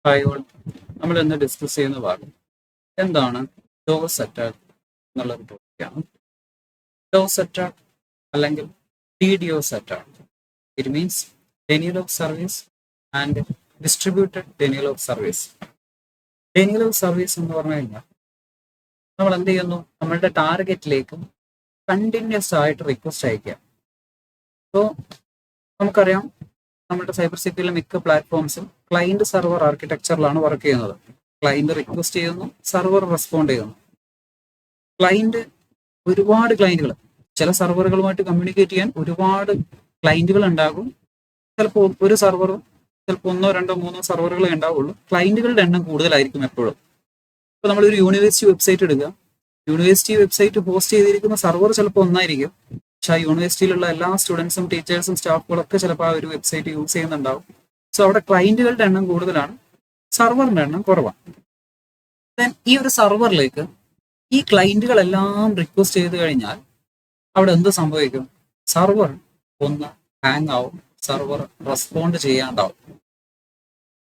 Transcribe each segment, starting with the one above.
Hi all, നമ്മൾ ഇന്ന് discuss ചെയ്യുന്ന ഭാഗം എന്താണ് ഡോസ് അറ്റാക്ക് എന്നുള്ളൊരു ടോപ്പിക്കാണ്. ഡോസ് അറ്റാക്ക് അല്ലെങ്കിൽ DDoS attack, it means denial of service and distributed denial of service. Denial of service എന്ന് പറഞ്ഞു കഴിഞ്ഞാൽ നമ്മൾ എന്ത് ചെയ്യുന്നു, നമ്മളുടെ ടാർഗറ്റിലേക്ക് കണ്ടിന്യൂസ് ആയിട്ട് റിക്വസ്റ്റ് അയക്കുക. അപ്പോൾ നമുക്കറിയാം, നമ്മുടെ സൈബർ സെക്യൂരിറ്റിയിലെ മിക്ക പ്ലാറ്റ്ഫോംസും ക്ലയന്റ് സെർവർ ആർക്കിടെക്ചറിലാണ് വർക്ക് ചെയ്യുന്നത്. ക്ലയന്റ് റിക്വസ്റ്റ് ചെയ്യുന്നു, സെർവർ റെസ്പോണ്ട് ചെയ്യുന്നു. ഒരുപാട് ക്ലയന്റുകൾ, ചില സെർവറുകളുമായിട്ട് കമ്മ്യൂണിക്കേറ്റ് ചെയ്യാൻ ഒരുപാട് ക്ലയന്റുകൾ ഉണ്ടാകും. ചിലപ്പോൾ ഒരു സെർവറും ചിലപ്പോൾ 1, 2, 3 സെർവറുകളെ ഉണ്ടാവുള്ളൂ. ക്ലയന്റുകളുടെ എണ്ണം കൂടുതലായിരിക്കും എപ്പോഴും. ഇപ്പോൾ നമ്മളൊരു യൂണിവേഴ്സിറ്റി വെബ്സൈറ്റ് എടുക്കുക, യൂണിവേഴ്സിറ്റി വെബ്സൈറ്റ് ഹോസ്റ്റ് ചെയ്തിരിക്കുന്ന സെർവർ ചിലപ്പോൾ ഒന്നായിരിക്കും. പക്ഷെ ആ യൂണിവേഴ്സിറ്റിയിലുള്ള എല്ലാ സ്റ്റുഡൻസും ടീച്ചേഴ്സും സ്റ്റാഫുകളൊക്കെ ചിലപ്പോൾ ആ ഒരു വെബ്സൈറ്റ് യൂസ് ചെയ്യുന്നുണ്ടാവും. സോ അവിടെ ക്ലയന്റുകളുടെ എണ്ണം കൂടുതലാണ്, സെർവറിന്റെ എണ്ണം കുറവാണ്. ദെൻ ഈ ഒരു സെർവറിലേക്ക് ഈ ക്ലയന്റുകളെല്ലാം റിക്വസ്റ്റ് ചെയ്ത് കഴിഞ്ഞാൽ അവിടെ എന്ത് സംഭവിക്കും? സെർവർ ഒന്ന് ഹാങ് ആവും, സെർവർ റെസ്പോണ്ട് ചെയ്യാണ്ടാവും.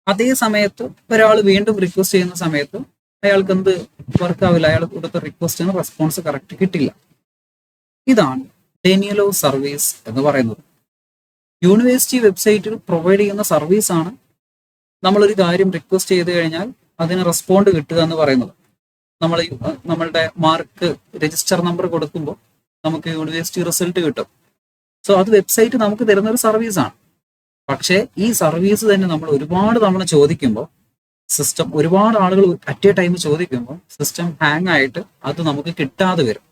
അതേ സമയത്ത് ഒരാൾ വീണ്ടും റിക്വസ്റ്റ് ചെയ്യുന്ന സമയത്ത് അയാൾക്ക് എന്ത് വർക്ക് ആവില്ല, അയാൾ കൊടുത്ത റിക്വസ്റ്റിന് റെസ്പോൺസ് കറക്റ്റ് കിട്ടില്ല. ഇതാണ് ഡെനിയൽ ഓഫ് സർവീസ് എന്ന് പറയുന്നത്. യൂണിവേഴ്സിറ്റി വെബ്സൈറ്റിൽ പ്രൊവൈഡ് ചെയ്യുന്ന സർവീസാണ് നമ്മളൊരു കാര്യം റിക്വസ്റ്റ് ചെയ്ത് കഴിഞ്ഞാൽ അതിന് റെസ്പോണ്ട് കിട്ടുക എന്ന് പറയുന്നത്. നമ്മളുടെ മാർക്ക് രജിസ്റ്റർ നമ്പർ കൊടുക്കുമ്പോൾ നമുക്ക് യൂണിവേഴ്സിറ്റി റിസൾട്ട് കിട്ടും. സോ അത് വെബ്സൈറ്റ് നമുക്ക് തരുന്ന ഒരു സർവീസാണ്. പക്ഷേ ഈ സർവീസ് തന്നെ നമ്മൾ ഒരുപാട് തവണ ചോദിക്കുമ്പോൾ സിസ്റ്റം, ഒരുപാട് ആളുകൾ അറ്റ് എ ടൈം ചോദിക്കുമ്പോൾ സിസ്റ്റം ഹാങ് ആയിട്ട് അത് നമുക്ക് കിട്ടാതെ വരും.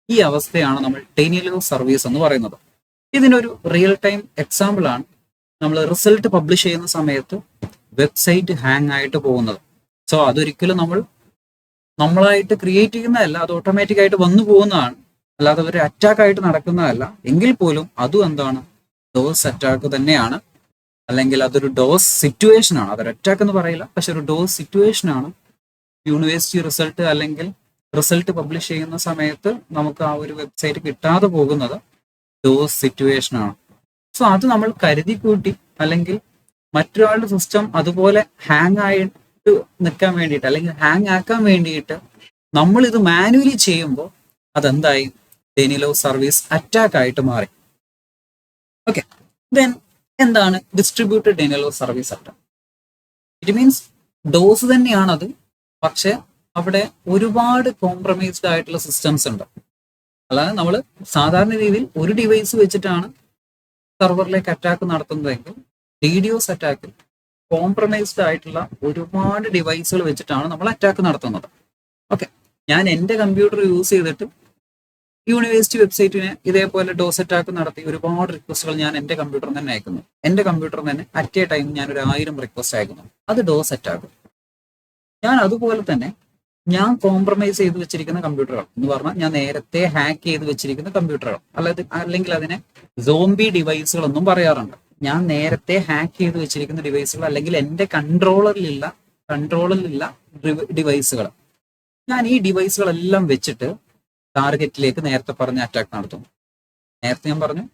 ഈ അവസ്ഥയാണ് നമ്മൾ ഡെനിയൽ ഓഫ് സർവീസ് എന്ന് പറയുന്നത്. ഇതിനൊരു റിയൽ ടൈം എക്സാമ്പിൾ ആണ് നമ്മൾ റിസൾട്ട് പബ്ലിഷ് ചെയ്യുന്ന സമയത്ത് വെബ്സൈറ്റ് ഹാങ് ആയിട്ട് പോകുന്നത്. സോ അതൊരിക്കലും നമ്മളായിട്ട് ക്രിയേറ്റ് ചെയ്യുന്നതല്ല, അത് ഓട്ടോമാറ്റിക് ആയിട്ട് വന്നു പോകുന്നതാണ്, അല്ലാതെ ഒരു അറ്റാക്ക് ആയിട്ട് നടക്കുന്നതല്ല. എങ്കിൽ പോലും അതും എന്താണ്, ഡോസ് അറ്റാക്ക് തന്നെയാണ്, അല്ലെങ്കിൽ അതൊരു ഡോസ് സിറ്റുവേഷൻ ആണ്. അതൊരു അറ്റാക്ക് എന്ന് പറയില്ല, പക്ഷെ ഒരു ഡോസ് സിറ്റുവേഷൻ ആണ്. യൂണിവേഴ്സിറ്റി റിസൾട്ട് അല്ലെങ്കിൽ റിസൾട്ട് പബ്ലിഷ് ചെയ്യുന്ന സമയത്ത് നമുക്ക് ആ ഒരു വെബ്സൈറ്റ് കിട്ടാതെ പോകുന്നത് ഡോസ് സിറ്റുവേഷൻ ആണ്. സോ അത് നമ്മൾ കരുതി കൂട്ടി, അല്ലെങ്കിൽ മറ്റൊരാളുടെ സിസ്റ്റം അതുപോലെ ഹാങ് ആയിട്ട് നിൽക്കാൻ വേണ്ടിയിട്ട്, അല്ലെങ്കിൽ ഹാങ് ആക്കാൻ വേണ്ടിയിട്ട് നമ്മൾ ഇത് മാനുവലി ചെയ്യുമ്പോൾ അതെന്തായി, ഡെനിയൽ ഓഫ് സർവീസ് അറ്റാക്ക് ആയിട്ട് മാറി. ഓക്കെ, ദെൻ എന്താണ് distributed denial of service attack? It means dose തന്നെയാണത്, പക്ഷെ അവിടെ ഒരുപാട് കോംപ്രമൈസ്ഡ് ആയിട്ടുള്ള സിസ്റ്റംസ് ഉണ്ട്. അല്ലാതെ നമ്മൾ സാധാരണ രീതിയിൽ ഒരു ഡിവൈസ് വെച്ചിട്ടാണ് സെർവറിലേക്ക് അറ്റാക്ക് നടത്തുന്നതെങ്കിൽ DDoS അറ്റാക്കിൽ കോംപ്രമൈസ്ഡ് ആയിട്ടുള്ള ഒരുപാട് ഡിവൈസുകൾ വെച്ചിട്ടാണ് നമ്മൾ അറ്റാക്ക് നടത്തുന്നത്. ഓക്കെ, ഞാൻ എൻ്റെ കമ്പ്യൂട്ടർ യൂസ് ചെയ്തിട്ട് യൂണിവേഴ്സിറ്റി വെബ്സൈറ്റിനെ ഇതേപോലെ ഡോസ് അറ്റാക്ക് നടത്തി ഒരുപാട് റിക്വസ്റ്റുകൾ ഞാൻ എൻ്റെ കമ്പ്യൂട്ടറിൽ തന്നെ അയക്കുന്നു. എൻ്റെ കമ്പ്യൂട്ടറിൽ തന്നെ അറ്റ് എ ടൈം ഞാൻ ഒരു 1000 റിക്വസ്റ്റ് അയക്കുന്നു. അത് ഡോസ് അറ്റാക്ക്. ഞാൻ അതുപോലെ തന്നെ ഞാൻ കോംപ്രമൈസ് ചെയ്ത് വെച്ചിരിക്കുന്ന കമ്പ്യൂട്ടറുകൾ എന്ന് പറഞ്ഞാൽ ഞാൻ നേരത്തെ ഹാക്ക് ചെയ്ത് വെച്ചിരിക്കുന്ന കമ്പ്യൂട്ടറുകൾ, അല്ലെങ്കിൽ അതിനെ സോംബി ഡിവൈസുകൾ എന്നും പറയാറുണ്ട്. ഞാൻ നേരത്തെ ഹാക്ക് ചെയ്ത് വെച്ചിരിക്കുന്ന ഡിവൈസുകൾ, അല്ലെങ്കിൽ എൻ്റെ കൺട്രോളറിലുള്ള ഡിവൈസുകൾ, ഞാൻ ഈ ഡിവൈസുകളെല്ലാം വെച്ചിട്ട് ടാർഗറ്റിലേക്ക് നേരത്തെ പറഞ്ഞ അറ്റാക്ക് നടത്തുന്നു. നേരത്തെ ഞാൻ പറഞ്ഞു,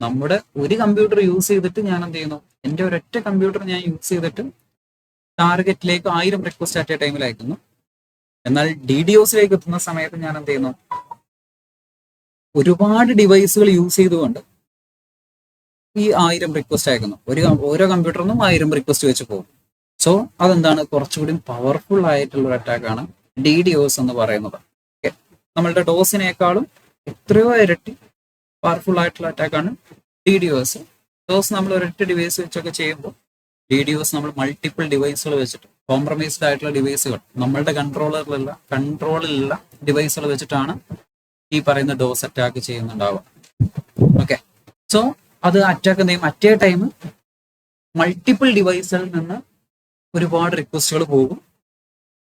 നമ്മുടെ ഒരു കമ്പ്യൂട്ടർ യൂസ് ചെയ്തിട്ട് ഞാൻ എന്ത് ചെയ്യുന്നു, എൻ്റെ ഒരൊറ്റ കമ്പ്യൂട്ടർ ഞാൻ യൂസ് ചെയ്തിട്ട് ടാർഗറ്റിലേക്ക് 1000 റിക്വസ്റ്റ് അറ്റ് എ ടൈമിൽ അയക്കുന്നു. എന്നാൽ DDoSലേക്ക് എത്തുന്ന സമയത്ത് ഞാൻ എന്ത് ചെയ്യുന്നു, ഒരുപാട് ഡിവൈസുകൾ യൂസ് ചെയ്തുകൊണ്ട് ഈ 1000 റിക്വസ്റ്റ് അയക്കുന്നു. ഓരോ കമ്പ്യൂട്ടറിൽ നിന്നും 1000 റിക്വസ്റ്റ് വെച്ച് പോകും. സോ അതെന്താണ്, കുറച്ചുകൂടി പവർഫുൾ ആയിട്ടുള്ള ഒരു അറ്റാക്കാണ് DDoS എന്ന് പറയുന്നത്. ഓക്കെ, നമ്മളുടെ ഡോസിനേക്കാളും എത്രയോ ഇരട്ടി പവർഫുൾ ആയിട്ടുള്ള അറ്റാക്കാണ് DDoS. ഡോസ് നമ്മൾ ഒരൊറ്റ ഡിവൈസ് വെച്ചൊക്കെ ചെയ്യുമ്പോൾ DDoS നമ്മൾ മൾട്ടിപ്പിൾ ഡിവൈസുകൾ വെച്ചിട്ട്, കോംപ്രമൈസ്ഡ് ആയിട്ടുള്ള ഡിവൈസുകൾ, നമ്മളുടെ കൺട്രോളിലുള്ള ഡിവൈസുകൾ വെച്ചിട്ടാണ് ഈ പറയുന്ന ഡോസ് അറ്റാക്ക് ചെയ്യുന്നുണ്ടാവുക. ഓക്കെ, സോ അത് അറ്റാക്ക് എന്ത് ചെയ്യും, അറ്റ് എ ടൈം മൾട്ടിപ്പിൾ ഡിവൈസുകളിൽ നിന്ന് ഒരുപാട് റിക്വസ്റ്റുകൾ പോകും.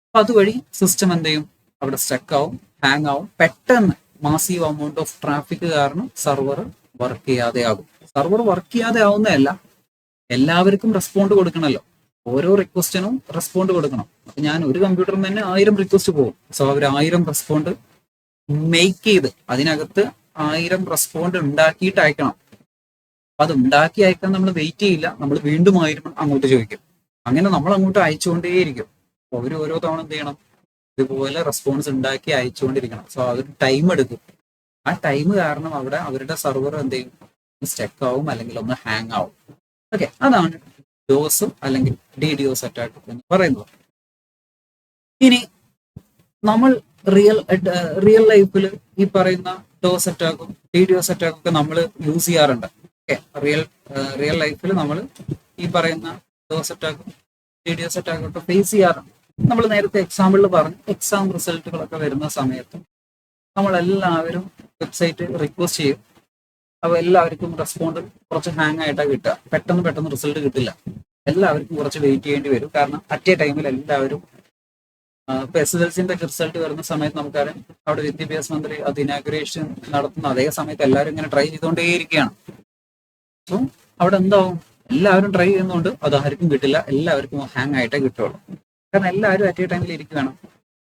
അപ്പൊ അതുവഴി സിസ്റ്റം എന്ത് ചെയ്യും, അവിടെ സ്റ്റക്ക് ആവും, ഹാങ് ആവും. പെട്ടെന്ന് മാസീവ് എമൗണ്ട് ഓഫ് ട്രാഫിക് കാരണം സെർവർ വർക്ക് ചെയ്യാതെ ആകും. സെർവർ വർക്ക് ചെയ്യാതെ ആവുന്നതല്ല, എല്ലാവർക്കും റെസ്പോണ്ട് കൊടുക്കണമല്ലോ, ഓരോ റിക്വസ്റ്റിനും റെസ്പോണ്ട് കൊടുക്കണം. അപ്പൊ ഞാൻ ഒരു കമ്പ്യൂട്ടറിൽ തന്നെ 1000 റിക്വസ്റ്റ് പോകും. സോ അവർ 1000 റെസ്പോണ്ട് മേക്ക് ചെയ്ത് അതിനകത്ത് 1000 റെസ്പോണ്ട് ഉണ്ടാക്കിയിട്ട് അയക്കണം. അപ്പൊ അത് ഉണ്ടാക്കി അയക്കാൻ നമ്മൾ വെയിറ്റ് ചെയ്യില്ല, നമ്മൾ വീണ്ടും 1000 അങ്ങോട്ട് ചോദിക്കും. അങ്ങനെ നമ്മൾ അങ്ങോട്ട് അയച്ചുകൊണ്ടേയിരിക്കും. അവർ ഓരോ തവണ എന്ത് ചെയ്യണം, ഇതുപോലെ റെസ്പോൺസ് ഉണ്ടാക്കി അയച്ചുകൊണ്ടിരിക്കണം. സോ അതൊരു ടൈം എടുക്കും. ആ ടൈം കാരണം അവിടെ അവരുടെ സെർവർ എന്ത് ചെയ്യും, സ്റ്റക്ക് ആവും അല്ലെങ്കിൽ ഒന്ന് ഹാങ് ആവും. ഓക്കെ, അതാണ് ഡോസും അല്ലെങ്കിൽ DDoS അറ്റാക്ക് എന്ന് പറയുന്നത്. ഇനി നമ്മൾ റിയൽ ലൈഫിൽ ഈ പറയുന്ന ഡോസ് അറ്റാക്കും DDoS അറ്റാക്കും ഒക്കെ നമ്മൾ യൂസ് ചെയ്യാറുണ്ട്. ഓക്കെ, റിയൽ ലൈഫിൽ നമ്മൾ ഈ പറയുന്ന ഡോസ് അറ്റാക്കും DDoS അറ്റാക്കും ഒക്കെ ഫേസ് ചെയ്യാറുണ്ട്. നമ്മൾ നേരത്തെ എക്സാമ്പിളിൽ പറഞ്ഞു, എക്സാം റിസൾട്ടുകളൊക്കെ വരുന്ന സമയത്ത് നമ്മളെല്ലാവരും വെബ്സൈറ്റ് റിക്വസ്റ്റ് ചെയ്യും. അപ്പോൾ എല്ലാവർക്കും റെസ്പോണ്ട് കുറച്ച് ഹാങ് ആയിട്ടാണ് കിട്ടുക. പെട്ടെന്ന് റിസൾട്ട് കിട്ടില്ല. എല്ലാവർക്കും കുറച്ച് വെയിറ്റ് ചെയ്യേണ്ടി വരും. കാരണം അറ്റ് എ ടൈമിൽ എല്ലാവരും ഇപ്പൊ SSLCന്റെ റിസൾട്ട് വരുന്ന സമയത്ത് നമുക്കറിയാം, അവിടെ വിദ്യാഭ്യാസ മന്ത്രി അത് ഇനാഗുറേഷൻ നടത്തുന്ന അതേ സമയത്ത് എല്ലാവരും ഇങ്ങനെ ട്രൈ ചെയ്തുകൊണ്ടേയിരിക്കുകയാണ്. സോ അവിടെ എന്താവും, എല്ലാവരും ട്രൈ ചെയ്യുന്നതുകൊണ്ട് അത് ആർക്കും കിട്ടില്ല, എല്ലാവർക്കും ഹാങ് ആയിട്ടേ കിട്ടുള്ളൂ. കാരണം എല്ലാവരും അറ്റ് എ ടൈമിൽ ഇരിക്കുകയാണ്.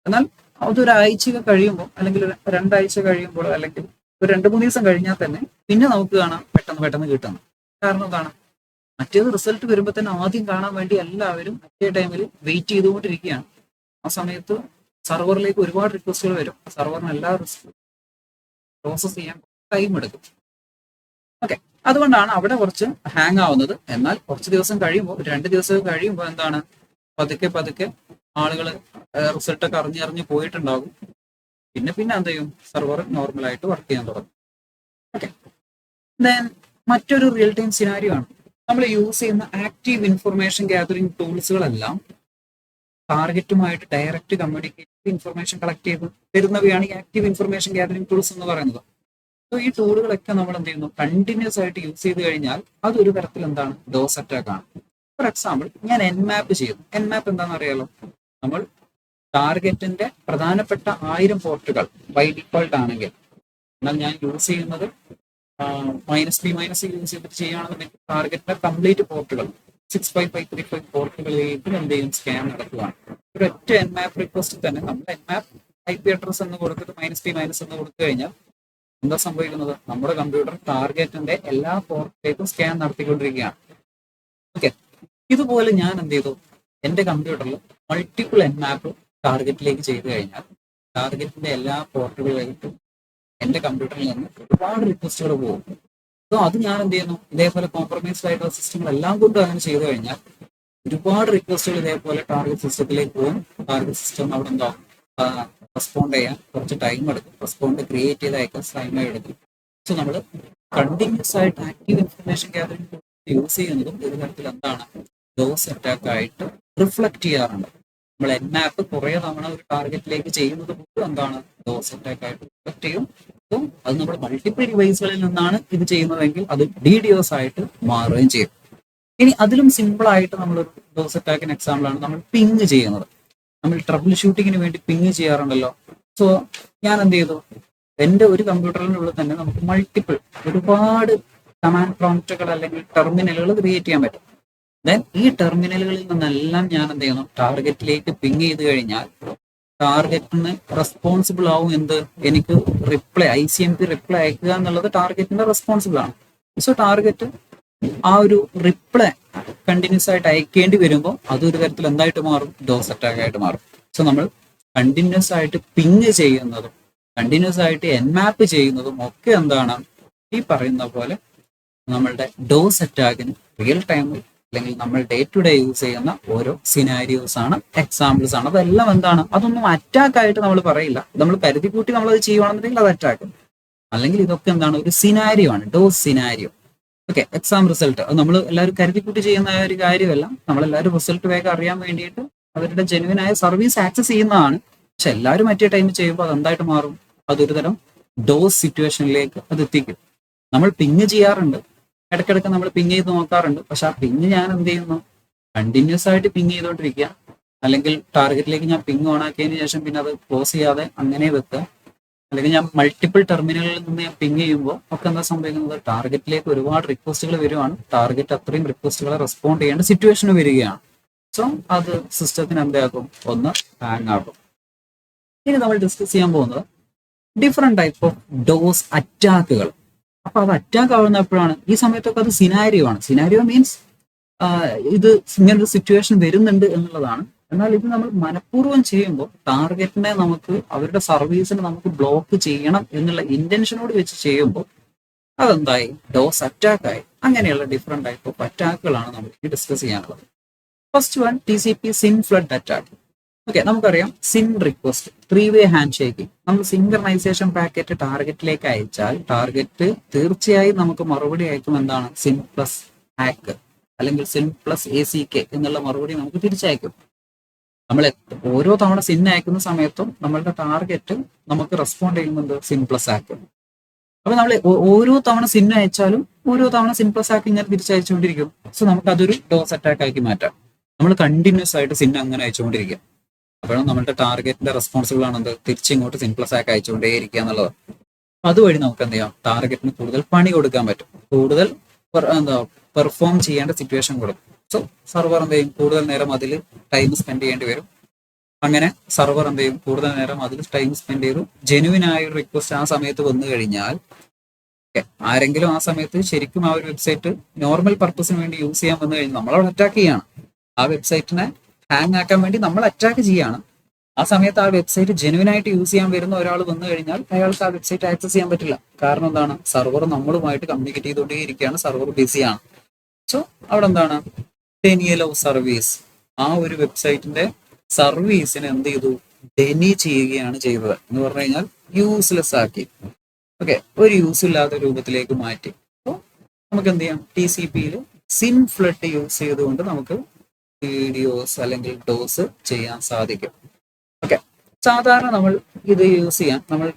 എന്നാൽ അതൊരാഴ്ച കഴിയുമ്പോൾ അല്ലെങ്കിൽ 2 ആഴ്ച കഴിയുമ്പോൾ അല്ലെങ്കിൽ ഒരു 2-3 ദിവസം കഴിഞ്ഞാൽ തന്നെ പിന്നെ നമുക്ക് കാണാം പെട്ടെന്ന് കിട്ടുന്നു. കാരണം എന്താണ്, മറ്റേത് റിസൾട്ട് വരുമ്പോൾ തന്നെ ആദ്യം കാണാൻ വേണ്ടി എല്ലാവരും അറ്റ് എ ടൈമിൽ വെയിറ്റ് ചെയ്തുകൊണ്ടിരിക്കുകയാണ്. ആ സമയത്ത് സെർവറിലേക്ക് ഒരുപാട് റിക്വസ്റ്റുകൾ വരും. സെർവറിന് എല്ലാ പ്രോസസ് ചെയ്യാൻ ടൈം എടുക്കും. ഓക്കെ, അതുകൊണ്ടാണ് അവിടെ കുറച്ച് ഹാങ് ആവുന്നത്. എന്നാൽ കുറച്ച് ദിവസം കഴിയുമ്പോൾ, 2 ദിവസം കഴിയുമ്പോൾ എന്താണ്, പതുക്കെ ആളുകൾ റിസൾട്ടൊക്കെ അറിഞ്ഞ് പോയിട്ടുണ്ടാകും. പിന്നെ എന്ത് ചെയ്യും, സെർവർ നോർമലായിട്ട് വർക്ക് ചെയ്യാൻ തുടങ്ങും. ഓക്കെ, ദെൻ മറ്റൊരു റിയൽ ടൈം സിനാരിയോ ആണ്, നമ്മൾ യൂസ് ചെയ്യുന്ന ആക്റ്റീവ് ഇൻഫർമേഷൻ ഗ്യാതറിംഗ് ടൂൾസുകളെല്ലാം ടാർഗറ്റുമായിട്ട് ഡയറക്റ്റ് കമ്മ്യൂണിക്കേറ്റ് ഇൻഫർമേഷൻ കളക്ട് ചെയ്ത് തരുന്നവയാണ് ഈ ആക്റ്റീവ് ഇൻഫർമേഷൻ ഗ്യാതറിംഗ് ടൂൾസ് എന്ന് പറയുന്നത്. സോ ഈ ടൂളുകളൊക്കെ നമ്മൾ എന്ത് ചെയ്യുന്നു, കണ്ടിന്യൂസ് ആയിട്ട് യൂസ് ചെയ്ത് കഴിഞ്ഞാൽ അതൊരു തരത്തിൽ എന്താണ്, ഡോസ് അറ്റാക്ക് ആണ്. ഫോർ എക്സാമ്പിൾ, ഞാൻ എൻമാപ്പ് ചെയ്യുന്നു. എൻമാപ്പ് എന്താണെന്ന് അറിയാലോ, നമ്മൾ ടാർഗറ്റിന്റെ പ്രധാനപ്പെട്ട 1000 പോർട്ടുകൾ ബൈ ഡിഫോൾട്ട് ആണെങ്കിൽ, എന്നാൽ ഞാൻ യൂസ് ചെയ്യുന്നത് -b യൂസ് ചെയ്തിട്ട് ചെയ്യുകയാണെന്നുണ്ടെങ്കിൽ ടാർഗറ്റിന്റെ കംപ്ലീറ്റ് പോർട്ടുകൾ 65535 പോർട്ടുകളിലേക്ക് എന്ത് ചെയ്യും, സ്കാൻ നടക്കുകയാണ്. ഒരൊറ്റ എൻമാപ്പ് റിക്വസ്റ്റ് തന്നെ നമ്മൾ എൻമാപ്പ് IP അഡ്രസ് എന്ന് കൊടുത്തിട്ട് -b- എന്ന് കൊടുത്തു കഴിഞ്ഞാൽ എന്താ സംഭവിക്കുന്നത്, നമ്മുടെ കമ്പ്യൂട്ടർ ടാർഗറ്റിന്റെ എല്ലാ പോർട്ടിലേക്കും സ്കാൻ നടത്തിക്കൊണ്ടിരിക്കുകയാണ്. ഓക്കെ, ഇതുപോലെ ഞാൻ എന്ത് ചെയ്തു, എന്റെ കമ്പ്യൂട്ടറിൽ മൾട്ടിപ്പിൾ എൻമാപ്പ് ടാർഗറ്റിലേക്ക് ചെയ്തു കഴിഞ്ഞാൽ ടാർഗറ്റിന്റെ എല്ലാ പോർട്ടുകളിലേക്കും എന്റെ കമ്പ്യൂട്ടറിൽ നിന്ന് ഒരുപാട് റിക്വസ്റ്റുകൾ പോകും. സോ അത് ഞാൻ എന്ത് ചെയ്യുന്നു, ഇതേപോലെ കോംപ്രമൈസ്ഡ് ആയിട്ടുള്ള സിസ്റ്റങ്ങൾ എല്ലാം കൊണ്ടും അങ്ങനെ ചെയ്തു കഴിഞ്ഞാൽ ഒരുപാട് റിക്വസ്റ്റുകൾ ഇതേപോലെ ടാർഗറ്റ് സിസ്റ്റത്തിലേക്ക് പോകും. ടാർഗറ്റ് സിസ്റ്റം അവിടെ എന്താവും, റെസ്പോണ്ട് ചെയ്യാൻ കുറച്ച് ടൈം എടുക്കും. റെസ്പോണ്ട് ക്രിയേറ്റ് ചെയ്ത് അയക്കാൻ ടൈം എടുക്കും. സോ നമ്മൾ കണ്ടിന്യൂസ് ആയിട്ട് ആക്റ്റീവ് ഇൻഫർമേഷൻ ഗ്യാതറിംഗ് യൂസ് ചെയ്യുന്നതും ഒരു തരത്തിൽ എന്താണ്, ഡോസ് അറ്റാക്ക് ആയിട്ട് റിഫ്ലക്ട് ചെയ്യാറുണ്ട്. നമ്മൾ എൻമാപ്പ് കുറെ തവണ ഒരു ടാർഗറ്റിലേക്ക് ചെയ്യുന്നത് പോലും എന്താണ്, ഡോസ് അറ്റാക്ക് ആയിട്ട് റിഫ്ലക്ട് ചെയ്യും. അപ്പോൾ അത് നമ്മൾ മൾട്ടിപ്പിൾ ഡിവൈസുകളിൽ നിന്നാണ് ഇത് ചെയ്യുന്നതെങ്കിൽ അത് DDoS ആയിട്ട് മാറുകയും ചെയ്യും. ഇനി അതിലും സിമ്പിൾ ആയിട്ട് നമ്മളൊരു ഡോസ് അറ്റാക്കിന് എക്സാമ്പിൾ ആണ് നമ്മൾ പിങ് ചെയ്യുന്നത്. നമ്മൾ ട്രബിൾ ഷൂട്ടിങ്ങിന് വേണ്ടി പിങ് ചെയ്യാറുണ്ടല്ലോ. സോ ഞാൻ എന്ത് ചെയ്തു, എന്റെ ഒരു കമ്പ്യൂട്ടറിനുള്ളിൽ തന്നെ നമുക്ക് മൾട്ടിപ്പിൾ ഒരുപാട് കമാൻഡ് പ്രോംപ്റ്റുകൾ അല്ലെങ്കിൽ ടെർമിനലുകൾ ക്രിയേറ്റ് ചെയ്യാൻ പറ്റും. ദെൻ ഈ ടെർമിനലുകളിൽ നിന്നെല്ലാം ഞാൻ എന്ത് ചെയ്യുന്നു, ടാർഗറ്റിലേക്ക് പിങ് ചെയ്ത് കഴിഞ്ഞാൽ ടാർഗറ്റിന് റെസ്പോൺസിബിൾ ആവും എന്ത്, എനിക്ക് റിപ്ലൈ ICMP റിപ്ലൈ അയക്കുക എന്നുള്ളത് ടാർഗറ്റിന്റെ റെസ്പോൺസിബിൾ ആണ്. സോ ടാർഗറ്റ് ആ ഒരു റിപ്ലൈ കണ്ടിന്യൂസ് ആയിട്ട് അയക്കേണ്ടി വരുമ്പോൾ അതൊരു തരത്തിൽ എന്തായിട്ട് മാറും, ഡോസ് അറ്റാക്ക് ആയിട്ട് മാറും. സോ നമ്മൾ കണ്ടിന്യൂസ് ആയിട്ട് പിങ് ചെയ്യുന്നതും കണ്ടിന്യൂസ് ആയിട്ട് എൻമാപ്പ് ചെയ്യുന്നതും ഒക്കെ എന്താണ്, ഈ പറയുന്ന പോലെ നമ്മളുടെ ഡോസ് അറ്റാക്കിന് റിയൽ ടൈമിൽ അല്ലെങ്കിൽ നമ്മൾ ഡേ ടു ഡേ യൂസ് ചെയ്യുന്ന ഓരോ സിനാരിയോസ് ആണ്, എക്സാമ്പിൾസ് ആണ്. അതെല്ലാം എന്താണ്, അതൊന്നും അറ്റാക്ക് ആയിട്ട് നമ്മൾ പറയില്ല. നമ്മൾ കരുതി കൂട്ടി നമ്മളത് ചെയ്യുവാണെന്നുണ്ടെങ്കിൽ അത് അറ്റാക്ക്, അല്ലെങ്കിൽ ഇതൊക്കെ എന്താണ്, ഒരു സിനാരിയോ ആണ്, dose scenario. Okay, exam result അത് നമ്മൾ എല്ലാവരും കരുതി കൂട്ടി ചെയ്യുന്ന ഒരു കാര്യമല്ല. നമ്മളെല്ലാവരും റിസൾട്ട് വേഗം അറിയാൻ വേണ്ടിയിട്ട് അവരുടെ ജെനുവിനായ സർവീസ് ആക്സസ് ചെയ്യുന്നതാണ്. പക്ഷെ എല്ലാവരും മറ്റേ ടൈമിൽ ചെയ്യുമ്പോൾ അത് എന്തായിട്ട് മാറും, അതൊരു തരം ഡോസ് സിറ്റുവേഷനിലേക്ക് അത് എത്തിക്കും. നമ്മൾ പിങ് ചെയ്യാറുണ്ട്, ഇടയ്ക്കിടയ്ക്ക് നമ്മൾ പിങ് ചെയ്ത് നോക്കാറുണ്ട്. പക്ഷെ ആ പിങ് ഞാൻ എന്ത് ചെയ്യുന്നു, കണ്ടിന്യൂസ് ആയിട്ട് പിങ് ചെയ്തുകൊണ്ടിരിക്കുക, അല്ലെങ്കിൽ ടാർഗറ്റിലേക്ക് ഞാൻ പിങ് ഓൺ ആക്കിയതിന് ശേഷം പിന്നെ അത് ക്ലോസ് ചെയ്യാതെ അങ്ങനെ വെക്കുക, അല്ലെങ്കിൽ ഞാൻ മൾട്ടിപ്പിൾ ടെർമിനലിൽ നിന്ന് ഞാൻ പിങ് ചെയ്യുമ്പോൾ ഒക്കെ എന്താ സംഭവിക്കുന്നത്, ടാർഗറ്റിലേക്ക് ഒരുപാട് റിക്വസ്റ്റുകൾ വരുവാണ്. ടാർഗറ്റ് അത്രയും റിക്വസ്റ്റുകളെ റെസ്പോണ്ട് ചെയ്യേണ്ട സിറ്റുവേഷൻ വരികയാണ്. സോ അത് സിസ്റ്റത്തിന് എന്താക്കും, ഒന്ന് ഹാങ് ആകും. ഇനി നമ്മൾ ഡിസ്കസ് ചെയ്യാൻ പോകുന്നത് ഡിഫറെന്റ് ടൈപ്പ് ഓഫ് ഡോസ് അറ്റാക്കുകൾ. അപ്പൊ അത് അറ്റാക്ക് ആവുന്ന എപ്പോഴാണ്, ഈ സമയത്തൊക്കെ അത് സിനാരിയോ ആണ്. സിനാരിയോ മീൻസ് ഇത് ഇങ്ങനൊരു സിറ്റുവേഷൻ വരുന്നുണ്ട് എന്നുള്ളതാണ്. എന്നാൽ ഇത് നമ്മൾ മനഃപൂർവ്വം ചെയ്യുമ്പോൾ ടാർഗറ്റിനെ നമുക്ക് അവരുടെ സർവീസിനെ നമുക്ക് ബ്ലോക്ക് ചെയ്യണം എന്നുള്ള ഇന്റൻഷനോട് വെച്ച് ചെയ്യുമ്പോൾ അതെന്തായി, ഡോസ് അറ്റാക്ക് ആയി. അങ്ങനെയുള്ള ഡിഫറെന്റ് ടൈപ്പ് ഓഫ് അറ്റാക്കുകളാണ് നമുക്ക് ഡിസ്കസ് ചെയ്യാനുള്ളത്. First one, TCP SYN flood attack. Okay, നമുക്കറിയാം SYN request, 3-way handshaking. നമ്മൾ സിങ്കർണൈസേഷൻ പാക്കറ്റ് ടാർഗറ്റിലേക്ക് അയച്ചാൽ ടാർഗറ്റ് തീർച്ചയായും നമുക്ക് മറുപടി അയക്കും. എന്താണ്? സിൻ പ്ലസ് ഹാക്ക് അല്ലെങ്കിൽ സിൻ പ്ലസ് ACK എന്നുള്ള മറുപടി നമുക്ക് തിരിച്ചയക്കും. നമ്മൾ ഓരോ തവണ സിൻ അയക്കുന്ന സമയത്തും നമ്മളുടെ ടാർഗറ്റ് നമുക്ക് റെസ്പോണ്ട് ചെയ്യുന്നത് സിൻ പ്ലസ് ഹാക്ക്. അപ്പൊ നമ്മൾ ഓരോ തവണ സിൻ അയച്ചാലും ഓരോ തവണ സിൻ പ്ലസ് ഹാക്ക് ഇങ്ങനെ തിരിച്ചയച്ചുകൊണ്ടിരിക്കും. സോ നമുക്ക് അതൊരു ഡോസ് അറ്റാക്ക് ആക്കി മാറ്റാം. നമ്മൾ കണ്ടിന്യൂസ് ആയിട്ട് സിൻ അങ്ങനെ അയച്ചുകൊണ്ടിരിക്കുക. അപ്പോഴും നമ്മളുടെ ടാർഗറ്റിന്റെ റെസ്പോൺസിബിൾ ആണെന്ത്, തിരിച്ചിങ്ങോട്ട് സിൻ പ്ലസ് ഹാക്ക് അയച്ചുകൊണ്ടേയിരിക്കുക എന്നുള്ളത്. അതുവഴി നമുക്ക് എന്ത് ചെയ്യാം, ടാർഗറ്റിന് കൂടുതൽ പണി കൊടുക്കാൻ പറ്റും, കൂടുതൽ പെർഫോം ചെയ്യേണ്ട സിറ്റുവേഷൻ കൊടുക്കും. സോ സർവർ എന്ത് ചെയ്യും, കൂടുതൽ നേരം അതിൽ ടൈം സ്പെൻഡ് ചെയ്യേണ്ടി വരും. അങ്ങനെ സർവർ എന്ത് ചെയ്യും, കൂടുതൽ നേരം അതിൽ ടൈം സ്പെൻഡ് ചെയ്തു. ജെനുവിൻ ആയ ഒരു റിക്വസ്റ്റ് ആ സമയത്ത് വന്നു കഴിഞ്ഞാൽ ആരെങ്കിലും ആ സമയത്ത് ശരിക്കും ആ ഒരു വെബ്സൈറ്റ് നോർമൽ പർപ്പസിന് വേണ്ടി യൂസ് ചെയ്യാൻ വന്നു കഴിഞ്ഞാൽ നമ്മളവിടെ അറ്റാക്ക് ചെയ്യാണ്. ആ വെബ്സൈറ്റിനെ ഹാങ് ആക്കാൻ വേണ്ടി നമ്മൾ അറ്റാക്ക് ചെയ്യാണ്. ആ സമയത്ത് ആ വെബ്സൈറ്റ് ജെനുവിൻ ആയിട്ട് യൂസ് ചെയ്യാൻ വരുന്ന ഒരാൾ വന്നു കഴിഞ്ഞാൽ അയാൾക്ക് ആ വെബ്സൈറ്റ് ആക്സസ് ചെയ്യാൻ പറ്റില്ല. കാരണം എന്താണ്, സർവർ നമ്മളുമായിട്ട് കമ്മ്യൂണിക്കേറ്റ് ചെയ്തുകൊണ്ടേയിരിക്കുകയാണ്, സർവർ ബിസിയാണ്. സോ അവിടെ എന്താണ്, ഡെനിയൽ ഓഫ് സർവീസ്, ആ ഒരു വെബ്സൈറ്റിന്റെ സർവീസിനെ എന്ത് ചെയ്തു, ഡെനി ചെയ്യുകയാണ് ചെയ്തത് എന്ന് പറഞ്ഞു കഴിഞ്ഞാൽ യൂസ്ലെസ് ആക്കി. ഓക്കെ, ഒരു യൂസ് ഇല്ലാത്ത രൂപത്തിലേക്ക് മാറ്റി. അപ്പോൾ നമുക്ക് എന്ത് ചെയ്യാം, TCPയിൽ സിൻ ഫ്ലഡ് യൂസ് ചെയ്തുകൊണ്ട് നമുക്ക് വീഡിയോസ് അല്ലെങ്കിൽ ഡോസ് ചെയ്യാൻ സാധിക്കും. ഓക്കെ, സാധാരണ നമ്മൾ ഇത് യൂസ് ചെയ്യാൻ, നമ്മൾ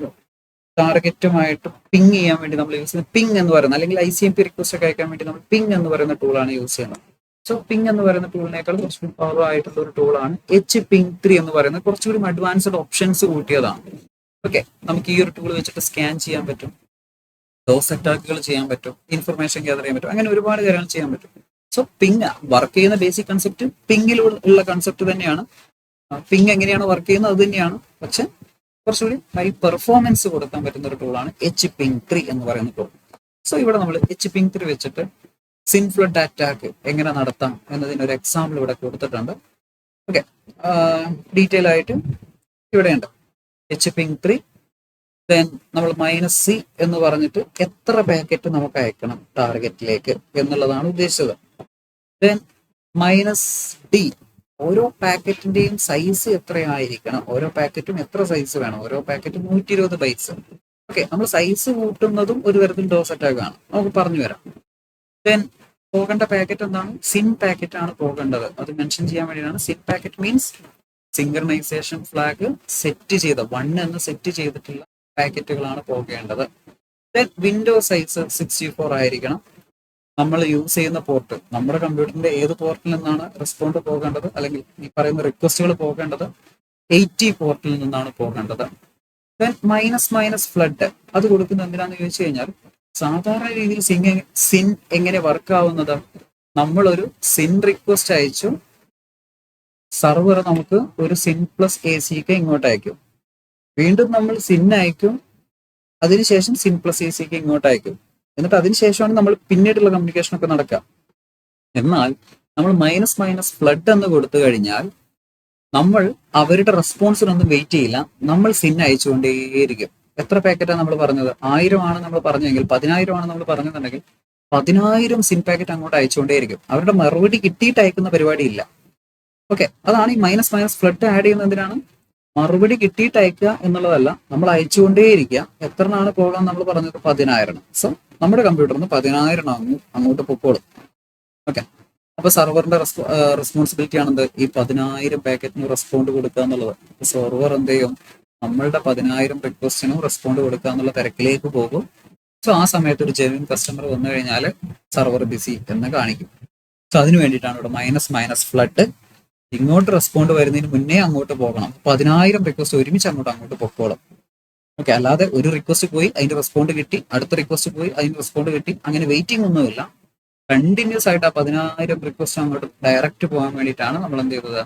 ടാർഗറ്റുമായിട്ട് പിങ് ചെയ്യാൻ വേണ്ടി നമ്മൾ യൂസ് ചെയ്യുന്ന പിങ് എന്ന് പറയുന്നത്, അല്ലെങ്കിൽ ICMP റിക്വസ്റ്റ് ഒക്കെ അയക്കാൻ വേണ്ടി നമ്മൾ പിങ് എന്ന് പറയുന്ന ടൂളാണ് യൂസ് ചെയ്യുന്നത്. സോ പിങ് എന്ന് പറയുന്ന ടൂളിനേക്കാൾ കുറച്ചുകൂടി പവർ ആയിട്ടുള്ള ഒരു ടൂളാണ് HPing3 എന്ന് പറയുന്നത്. കുറച്ചുകൂടി അഡ്വാൻസ്ഡ് ഓപ്ഷൻസ് കൂട്ടിയതാണ്. ഓക്കെ, നമുക്ക് ഈ ഒരു ടൂൾ വെച്ചിട്ട് സ്കാൻ ചെയ്യാൻ പറ്റും, ഡോസ് അറ്റാക്കുകൾ ചെയ്യാൻ പറ്റും, ഇൻഫർമേഷൻ ഗ്യാദർ ചെയ്യാൻ പറ്റും, അങ്ങനെ ഒരുപാട് കാര്യങ്ങൾ ചെയ്യാൻ പറ്റും. സോ പിങ് വർക്ക് ചെയ്യുന്ന ബേസിക് കൺസെപ്റ്റ് പിങ്ങിലുള്ള കൺസെപ്റ്റ് തന്നെയാണ്. പിങ് എങ്ങനെയാണ് വർക്ക് ചെയ്യുന്നത് അത് തന്നെയാണ്, പക്ഷെ കുറച്ചുകൂടി ഹൈ പെർഫോമൻസ് കൊടുക്കാൻ പറ്റുന്ന ഒരു ടൂളാണ് HPing3 എന്ന് പറയുന്ന ടൂൾ. സോ ഇവിടെ നമ്മൾ HPing3 വെച്ചിട്ട് സിൻ ഫ്ലഡ് അറ്റാക്ക് എങ്ങനെ നടത്താം എന്നതിന് ഒരു എക്സാമ്പിൾ ഇവിടെ കൊടുത്തിട്ടുണ്ട്. ഓക്കെ, ഡീറ്റെയിൽ ആയിട്ട് ഇവിടെയുണ്ട്. HPing3 ദെൻ നമ്മൾ -C എന്ന് പറഞ്ഞിട്ട് എത്ര പാക്കറ്റ് നമുക്ക് അയക്കണം ടാർഗറ്റിലേക്ക് എന്നുള്ളതാണ് ഉദ്ദേശിച്ചത്. ദെൻ -D, ഓരോ പാക്കറ്റിന്റെയും സൈസ് എത്രയായിരിക്കണം, ഓരോ പാക്കറ്റും എത്ര സൈസ് വേണം, ഓരോ പാക്കറ്റും 120 ബൈറ്റ്സ്. ഓക്കെ, നമ്മൾ സൈസ് കൂട്ടുന്നതും ഒരു തരത്തിൽ ഡോസ് അറ്റാക്ക് ആണ്, നമുക്ക് പറഞ്ഞു വരാം. ദെൻ പോകേണ്ട പാക്കറ്റ് എന്താണ്, സിൻ പാക്കറ്റ് ആണ് പോകേണ്ടത്. അത് മെൻഷൻ ചെയ്യാൻ വേണ്ടിയാണ്. SYN packet means synchronization flag set ചെയ്ത 1 എന്ന് സെറ്റ് ചെയ്തിട്ടുള്ള പാക്കറ്റുകളാണ് പോകേണ്ടത്. ദെൻ വിൻഡോ സൈസ് 64 ആയിരിക്കണം. നമ്മൾ യൂസ് ചെയ്യുന്ന പോർട്ട്, നമ്മുടെ കമ്പ്യൂട്ടറിന്റെ ഏത് പോർട്ടിൽ നിന്നാണ് റെസ്പോണ്ട് പോകേണ്ടത്, അല്ലെങ്കിൽ ഈ പറയുന്ന റിക്വസ്റ്റുകൾ പോകേണ്ടത് 80 പോർട്ടിൽ നിന്നാണ് പോകേണ്ടത്. ദെൻ -- ഫ്ലഡ്, അത് കൊടുക്കുന്നത് എന്തിനാന്ന് ചോദിച്ചു കഴിഞ്ഞാൽ, സാധാരണ രീതിയിൽ സിൻ എങ്ങനെ വർക്ക് ആവുന്നത്, നമ്മളൊരു സിൻ റിക്വസ്റ്റ് അയച്ചു, സർവർ നമുക്ക് ഒരു സിൻ പ്ലസ് ACK ഇങ്ങോട്ട് അയക്കും, വീണ്ടും നമ്മൾ സിൻ അയക്കും, അതിനുശേഷം സിൻ പ്ലസ് ACK ഇങ്ങോട്ട് അയക്കും, എന്നിട്ട് അതിനുശേഷമാണ് നമ്മൾ പിന്നീടുള്ള കമ്മ്യൂണിക്കേഷൻ ഒക്കെ നടക്കുക. എന്നാൽ നമ്മൾ -- ഫ്ലഡ് എന്ന് കൊടുത്തു കഴിഞ്ഞാൽ നമ്മൾ അവരുടെ റെസ്പോൺസിനൊന്നും വെയിറ്റ് ചെയ്യില്ല, നമ്മൾ സിൻ അയച്ചുകൊണ്ടേയിരിക്കും. എത്ര പാക്കറ്റാണ് നമ്മൾ പറഞ്ഞത്, 1000 ആണ് നമ്മൾ പറഞ്ഞെങ്കിൽ, 10,000 ആണ് നമ്മൾ പറഞ്ഞെന്നുണ്ടെങ്കിൽ 10,000 സിൻ പാക്കറ്റ് അങ്ങോട്ട് അയച്ചുകൊണ്ടേയിരിക്കും. അവരുടെ മറുപടി കിട്ടിയിട്ട് അയക്കുന്ന പരിപാടിയില്ല. ഓക്കെ, അതാണ് ഈ -- ഫ്ലഡ് ആഡ് ചെയ്യുന്നത്. എന്തിനാണ്, മറുപടി കിട്ടിയിട്ട് അയക്കുക എന്നുള്ളതല്ല, നമ്മൾ അയച്ചുകൊണ്ടേയിരിക്കുക. എത്രയാണ് പോകാൻ നമ്മൾ പറഞ്ഞത്, 10,000. സോ നമ്മുടെ കമ്പ്യൂട്ടറിന് 10,000 അങ്ങോട്ട് പൊക്കോളും. ഓക്കെ, അപ്പൊ സർവറിന്റെ റെസ്പോൺസിബിലിറ്റി ആണെന്ത്, ഈ 10,000 പാക്കറ്റിന് റെസ്പോണ്ട് കൊടുക്കുക എന്നുള്ളത്. സെർവർ എന്ത് ചെയ്യും, നമ്മളുടെ 10,000 റിക്വസ്റ്റിനും റെസ്പോണ്ട് കൊടുക്കുക എന്നുള്ള തിരക്കിലേക്ക് പോകും. സോ ആ സമയത്ത് ഒരു ജെന്യുവൻ കസ്റ്റമർ വന്നു കഴിഞ്ഞാൽ സർവർ ബിസി എന്ന് കാണിക്കും. സോ അതിന് വേണ്ടിയിട്ടാണ് ഇവിടെ -- ഫ്ലഡ്. ഇങ്ങോട്ട് റെസ്പോണ്ട് വരുന്നതിന് മുന്നേ അങ്ങോട്ട് പോകണം. 10,000 റിക്വസ്റ്റ് ഒരുമിച്ച് അങ്ങോട്ട് പൊക്കോളും. ഓക്കെ, അല്ലാതെ ഒരു റിക്വസ്റ്റ് പോയി അതിന്റെ റെസ്പോണ്ട് കിട്ടി, അടുത്ത റിക്വസ്റ്റ് പോയി അതിന്റെ റെസ്പോണ്ട് കിട്ടി, അങ്ങനെ വെയിറ്റിംഗ് ഒന്നുമില്ല. കണ്ടിന്യൂസ് ആയിട്ട് ആ 10,000 റിക്വസ്റ്റ് അങ്ങോട്ട് ഡയറക്റ്റ് പോകാൻ വേണ്ടിയിട്ടാണ് നമ്മൾ എന്ത് ചെയ്തത്,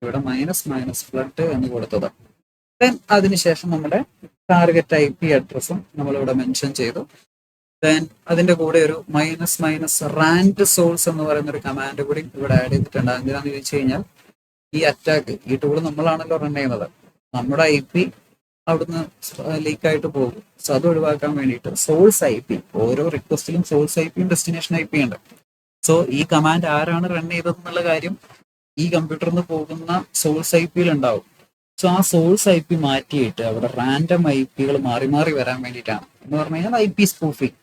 ഇവിടെ -- ഫ്ലഡ് എന്ന് കൊടുത്തത്. ദെൻ അതിനുശേഷം നമ്മുടെ ടാർഗറ്റ് IP അഡ്രസ്സും നമ്മളിവിടെ മെൻഷൻ ചെയ്തു. ദെൻ അതിന്റെ കൂടെ ഒരു മൈനസ് മൈനസ് റാൻഡ് സോഴ്സ് എന്ന് പറയുന്ന ഒരു കമാൻഡ് കൂടി ഇവിടെ ആഡ് ചെയ്തിട്ടുണ്ട്. എന്തിനാന്ന് ചോദിച്ചു കഴിഞ്ഞാൽ ഈ അറ്റാക്ക് ഈ ടൂൾ നമ്മളാണല്ലോ റൺ ചെയ്യുന്നത്, നമ്മുടെ IP അവിടുന്ന് ലീക്ക് പോകും. സോ അത് ഒഴിവാക്കാൻ വേണ്ടിയിട്ട് സോഴ്സ് IP, ഓരോ റിക്വസ്റ്റിലും സോഴ്സ് IP ഡെസ്റ്റിനേഷൻ IP ഉണ്ട്. സോ ഈ കമാൻഡ് ആരാണ് റൺ ചെയ്തതെന്നുള്ള കാര്യം ഈ കമ്പ്യൂട്ടറിൽ നിന്ന് പോകുന്ന സോഴ്സ് IP ഉണ്ടാവും. സോ ആ സോഴ്സ് IP മാറ്റിയിട്ട് അവിടെ റാൻഡം IP മാറി മാറി വരാൻ വേണ്ടിയിട്ടാണ്, എന്ന് പറഞ്ഞു കഴിഞ്ഞാൽ IP സ്പൂഫിങ്.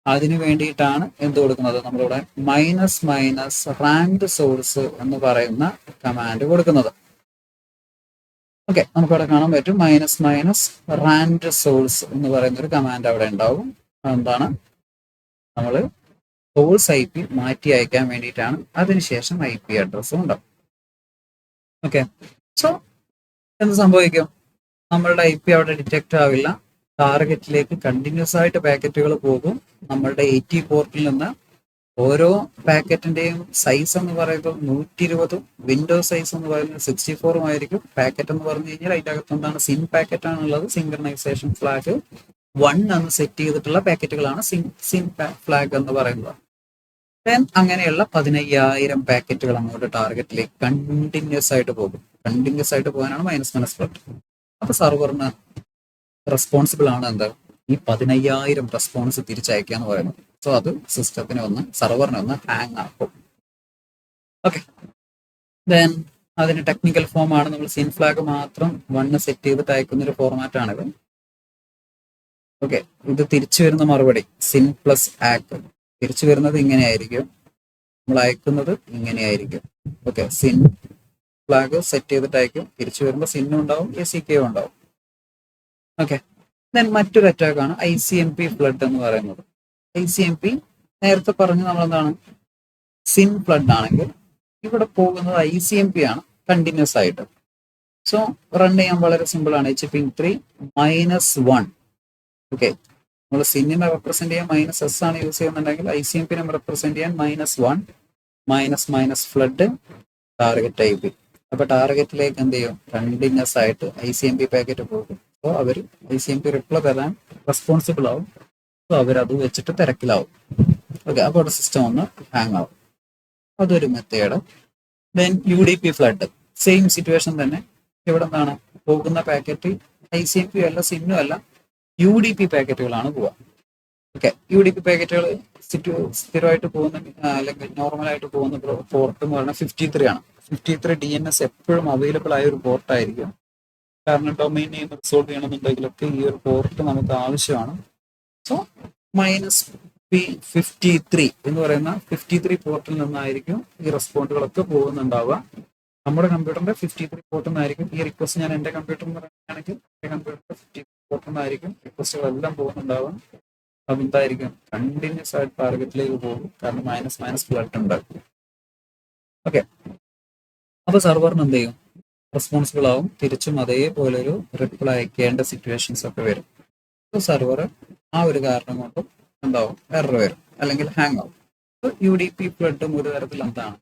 അതിന് വേണ്ടിയിട്ടാണ് എന്ത് കൊടുക്കുന്നത്, നമ്മളിവിടെ മൈനസ് മൈനസ് റാൻഡ് സോഴ്സ് എന്ന് പറയുന്ന കമാൻഡ് കൊടുക്കുന്നത്. ഓക്കെ, നമുക്കവിടെ കാണാൻ പറ്റും മൈനസ് മൈനസ് റാൻഡ് സോഴ്സ് എന്ന് പറയുന്ന ഒരു കമാൻഡ് അവിടെ ഉണ്ടാവും. എന്താണ്, നമ്മൾ സോഴ്സ് IP മാറ്റി അയക്കാൻ വേണ്ടിയിട്ടാണ്. അതിനുശേഷം IP അഡ്രസ്സും ഉണ്ടാവും. ഓക്കെ, സോ എന്ത് സംഭവിക്കും, നമ്മളുടെ IP അവിടെ ഡിറ്റക്റ്റ് ആവില്ല. ടാർഗറ്റിലേക്ക് കണ്ടിന്യൂസ് ആയിട്ട് പാക്കറ്റുകൾ പോകും. നമ്മളുടെ 80 പോർട്ടിൽ നിന്ന് ഓരോ പാക്കറ്റിന്റെയും സൈസ് എന്ന് പറയുന്നത് 120, വിൻഡോ സൈസ് എന്ന് പറയുന്നത് 64 ആയിരിക്കും. പാക്കറ്റ് എന്ന് പറഞ്ഞു കഴിഞ്ഞാൽ അതിൻ്റെ അകത്ത് എന്താണ്, സിൻ പാക്കറ്റ് ആണുള്ളത്. സിങ്ക്രണൈസേഷൻ ഫ്ലാഗ് 1 എന്ന് സെറ്റ് ചെയ്തിട്ടുള്ള പാക്കറ്റുകളാണ് സിൻ ഫ്ലാഗ് എന്ന് പറയുന്നത്. ദെൻ അങ്ങനെയുള്ള 15,000 പാക്കറ്റുകൾ അങ്ങോട്ട് ടാർഗറ്റിലേക്ക് കണ്ടിന്യൂസ് ആയിട്ട് പോകും. കണ്ടിന്യൂസ് ആയിട്ട് പോകാനാണ് മൈനസ് മൈനസ് ഫ്ലഡ്. അപ്പൊ സർവറിന് റെസ്പോൺസിബിൾ ആണ് എന്താ, ഈ 15,000 റെസ്പോൺസ് തിരിച്ചയക്കുക എന്ന് പറയുന്നത്. സോ അത് സർവറിനെ ഒന്ന് ഹാങ് ആക്കും. ഓക്കെ, ദെൻ അതിന് ടെക്നിക്കൽ ഫോം ആണ്, നമ്മൾ സിൻ ഫ്ലാഗ് മാത്രം 1 സെറ്റ് ചെയ്തിട്ട് അയക്കുന്ന ഒരു ഫോർമാറ്റ് ആണിത്. ഓക്കെ, ഇത് തിരിച്ചു വരുന്ന മറുപടി സിൻ പ്ലസ് ആക്ക് തിരിച്ചു വരുന്നത് ഇങ്ങനെയായിരിക്കും, നമ്മൾ അയക്കുന്നത് ഇങ്ങനെയായിരിക്കും. ഓക്കെ, സിൻ ഫ്ലാഗ് സെറ്റ് ചെയ്തിട്ട് അയക്കും, തിരിച്ചു വരുമ്പോൾ സിന്നും ഉണ്ടാവും ACK ഉണ്ടാവും. ഓക്കെ, ദെൻ മറ്റൊരു അറ്റാക്കാണ് ICMP ഫ്ലഡ് എന്ന് പറയുന്നത്. ICMP നേരത്തെ പറഞ്ഞു നമ്മളെന്താണ്, സിൻ ഫ്ലഡ് ആണെങ്കിൽ ഇവിടെ പോകുന്നത് ICMP ആണ് കണ്ടിന്യൂസ് ആയിട്ട്. സോ റൺ ചെയ്യാൻ വളരെ സിമ്പിൾ ആണ്. HPing3 -1. ഓക്കെ, നമ്മൾ സിന്നിനെ റെപ്രസെന്റ് ചെയ്യാൻ -S ആണ് യൂസ് ചെയ്യുന്നുണ്ടെങ്കിൽ ICMP റെപ്രസെന്റ് ചെയ്യാൻ -1 മൈനസ് ഫ്ലഡ് ടാർഗറ്റ് IP. അപ്പൊ ടാർഗറ്റിലേക്ക് എന്ത് ചെയ്യും, കണ്ടിന്യൂസ് ആയിട്ട് ICMP പാക്കറ്റ് പോകും. സോ അവർ ICMP റിപ്ലൈ തരാൻ റെസ്പോൺസിബിൾ ആവും. സോ അവരത് വെച്ചിട്ട് തിരക്കിലാവും. ഓക്കെ, അപ്പോൾ അവിടെ സിസ്റ്റം ഒന്ന് ഹാങ് ആവും. അതൊരു method. Then UDP flood, same situation തന്നെ. ഇവിടെ എന്താണ്, പോകുന്ന പാക്കറ്റ് ICMP അല്ല, സിന്നും അല്ല, UDP പാക്കറ്റുകളാണ് പോവുക. ഓക്കെ, UDP പാക്കറ്റുകൾ സ്ഥിരമായിട്ട് പോകുന്ന അല്ലെങ്കിൽ നോർമലായിട്ട് പോകുന്ന പോർട്ട് എന്ന് പറയുന്നത് 53 ആണ്. 53 DNS എപ്പോഴും അവൈലബിൾ ആയ ഒരു പോർട്ടായിരിക്കും. കാരണം ഡൊമൈൻ നെയിം റിസോൾവ് ചെയ്യണമെന്നുണ്ടെങ്കിലൊക്കെ ഈ ഒരു പോർട്ട് നമുക്ക് ആവശ്യമാണ്. സോ -P53 എന്ന് പറയുന്ന 53 പോർട്ടിൽ നിന്നായിരിക്കും ഈ റെസ്പോണ്ടുകളൊക്കെ പോകുന്നുണ്ടാവുക. നമ്മുടെ കമ്പ്യൂട്ടറിന്റെ 53 പോർട്ടിൽ നിന്നായിരിക്കും ഈ റിക്വസ്റ്റ്. ഞാൻ എൻ്റെ കമ്പ്യൂട്ടറിൽ നിന്ന് പറയുകയാണെങ്കിൽ എൻ്റെ കമ്പ്യൂട്ടറിന്റെ 53 പോർട്ടിൽ നിന്നായിരിക്കും റിക്വസ്റ്റുകളെല്ലാം പോകുന്നുണ്ടാവുക. അതെന്തായിരിക്കും, കണ്ടിന്യൂസ് ആയിട്ട് ടാർഗറ്റിലേക്ക് പോകും. കാരണം മൈനസ് ഫ്ലഡ് ഉണ്ടാക്കും. ഓക്കെ, അപ്പൊ സർവറിന് എന്ത് ചെയ്യും, റെസ്പോൺസിബിൾ ആവും. തിരിച്ചും അതേപോലെ ഒരു റിപ്ലൈ അയക്കേണ്ട സിറ്റുവേഷൻസ് ഒക്കെ വരും. സെർവർ ആ ഒരു കാരണം കൊണ്ടും എന്താവും, എറർ വരും അല്ലെങ്കിൽ ഹാങ് ആവും. UDP ഫ്ലഡും ഒരു തരത്തിൽ എന്താണ്,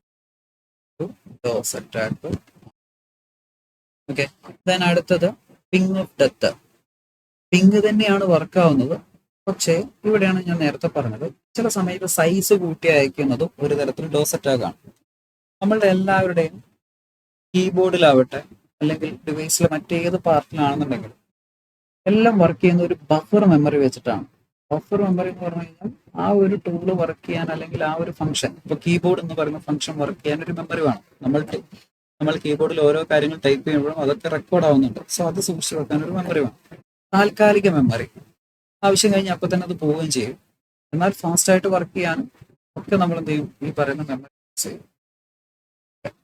DOS അറ്റാക്ക്. ഓക്കെ, ദെൻ അടുത്തത് പിങ് ഓഫ് ഡെത്ത്. പിങ് തന്നെയാണ് വർക്ക് ആവുന്നത്, പക്ഷേ ഇവിടെയാണ് ഞാൻ നേരത്തെ പറഞ്ഞത്, ചില സമയത്ത് സൈസ് കൂട്ടി അയക്കുന്നതും ഒരു തരത്തിൽ DOS അറ്റാക്ക് ആണ്. നമ്മളുടെ എല്ലാവരുടെയും കീബോർഡിലാവട്ടെ അല്ലെങ്കിൽ ഡിവൈസിലെ മറ്റേത് പാർട്ടിലാണെന്നുണ്ടെങ്കിലും എല്ലാം വർക്ക് ചെയ്യുന്ന ഒരു ബഫർ മെമ്മറി വെച്ചിട്ടാണ്. ബഫർ മെമ്മറി എന്ന് പറഞ്ഞു കഴിഞ്ഞാൽ ആ ഒരു ടൂള് വർക്ക് ചെയ്യാൻ അല്ലെങ്കിൽ ആ ഒരു ഫംഗ്ഷൻ, ഇപ്പൊ കീബോർഡ് എന്ന് പറയുന്ന ഫംഗ്ഷൻ വർക്ക് ചെയ്യാൻ ഒരു മെമ്മറി വേണം. നമ്മൾ കീബോർഡിൽ ഓരോ കാര്യങ്ങൾ ടൈപ്പ് ചെയ്യുമ്പോഴും അതൊക്കെ റെക്കോർഡ് ആവുന്നുണ്ട്. സോ അത് സൂക്ഷിച്ച് വെക്കാൻ ഒരു മെമ്മറി വേണം. താൽക്കാലിക മെമ്മറി ആവശ്യം കഴിഞ്ഞാൽ അപ്പൊ തന്നെ അത് പോവുകയും ചെയ്യും. എന്നാൽ ഫാസ്റ്റ് ആയിട്ട് വർക്ക് ചെയ്യാനും ഒക്കെ നമ്മൾ എന്ത് ചെയ്യും, ഈ പറയുന്ന മെമ്മറി യൂസ് ചെയ്യും.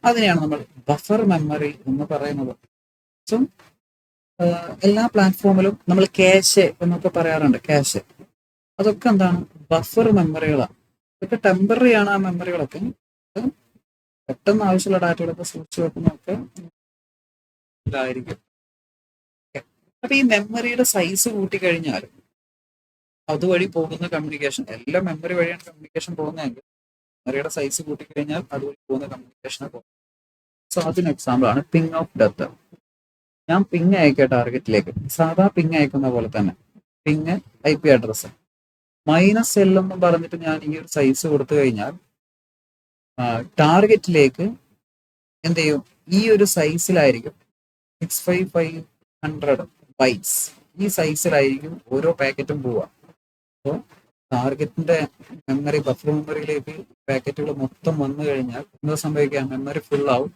അതിനെയാണ് നമ്മൾ ബഫർ മെമ്മറി എന്ന് പറയുന്നത്. സോ എല്ലാ പ്ലാറ്റ്ഫോമിലും നമ്മൾ ക്യാഷ് എന്നൊക്കെ പറയാറുണ്ട്. ക്യാഷ് അതൊക്കെ എന്താണ്, ബഫർ മെമ്മറികളാണ്. ഇതൊക്കെ ടെമ്പററി ആണ്. ആ മെമ്മറികളൊക്കെ പെട്ടെന്ന് ആവശ്യമുള്ള ഡാറ്റകളൊക്കെ സൂക്ഷിച്ചു വെക്കുന്നതൊക്കെ ഇതായിരിക്കും. അപ്പൊ ഈ മെമ്മറിയുടെ സൈസ് കൂട്ടിക്കഴിഞ്ഞാൽ അതുവഴി പോകുന്ന കമ്മ്യൂണിക്കേഷൻ, എല്ലാ മെമ്മറി വഴിയാണ് കമ്മ്യൂണിക്കേഷൻ പോകുന്നതെങ്കിൽ മെമ്മറിയുടെ സൈസ് കൂട്ടിക്കഴിഞ്ഞാൽ അതുവഴി പോകുന്ന കമ്മ്യൂണിക്കേഷനെ പോകും. സോ അതിന് എക്സാമ്പിൾ ആണ് പിങ് ഓഫ് ഡെത്ത്. ഞാൻ പിങ് അയക്കുക ടാർഗറ്റിലേക്ക്, സാധാ പിങ് അയക്കുന്ന പോലെ തന്നെ പിങ് IP അഡ്രസ്സ്. -L എന്ന് പറഞ്ഞിട്ട് ഞാൻ ഈ ഒരു സൈസ് കൊടുത്തു കഴിഞ്ഞാൽ ടാർഗറ്റിലേക്ക് എന്ത് ചെയ്യും, ഈ ഒരു സൈസിലായിരിക്കും 65500 ബൈറ്റ്സ്, ഈ സൈസിലായിരിക്കും ഓരോ പാക്കറ്റും പോവുക. അപ്പോൾ ടാർഗറ്റിന്റെ മെമ്മറി, ബഫർ മെമ്മറിയിലേക്ക് പാക്കറ്റുകൾ മൊത്തം വന്നു കഴിഞ്ഞാൽ എന്താ സംഭവിക്കുക, മെമ്മറി ഫുൾ ആവും,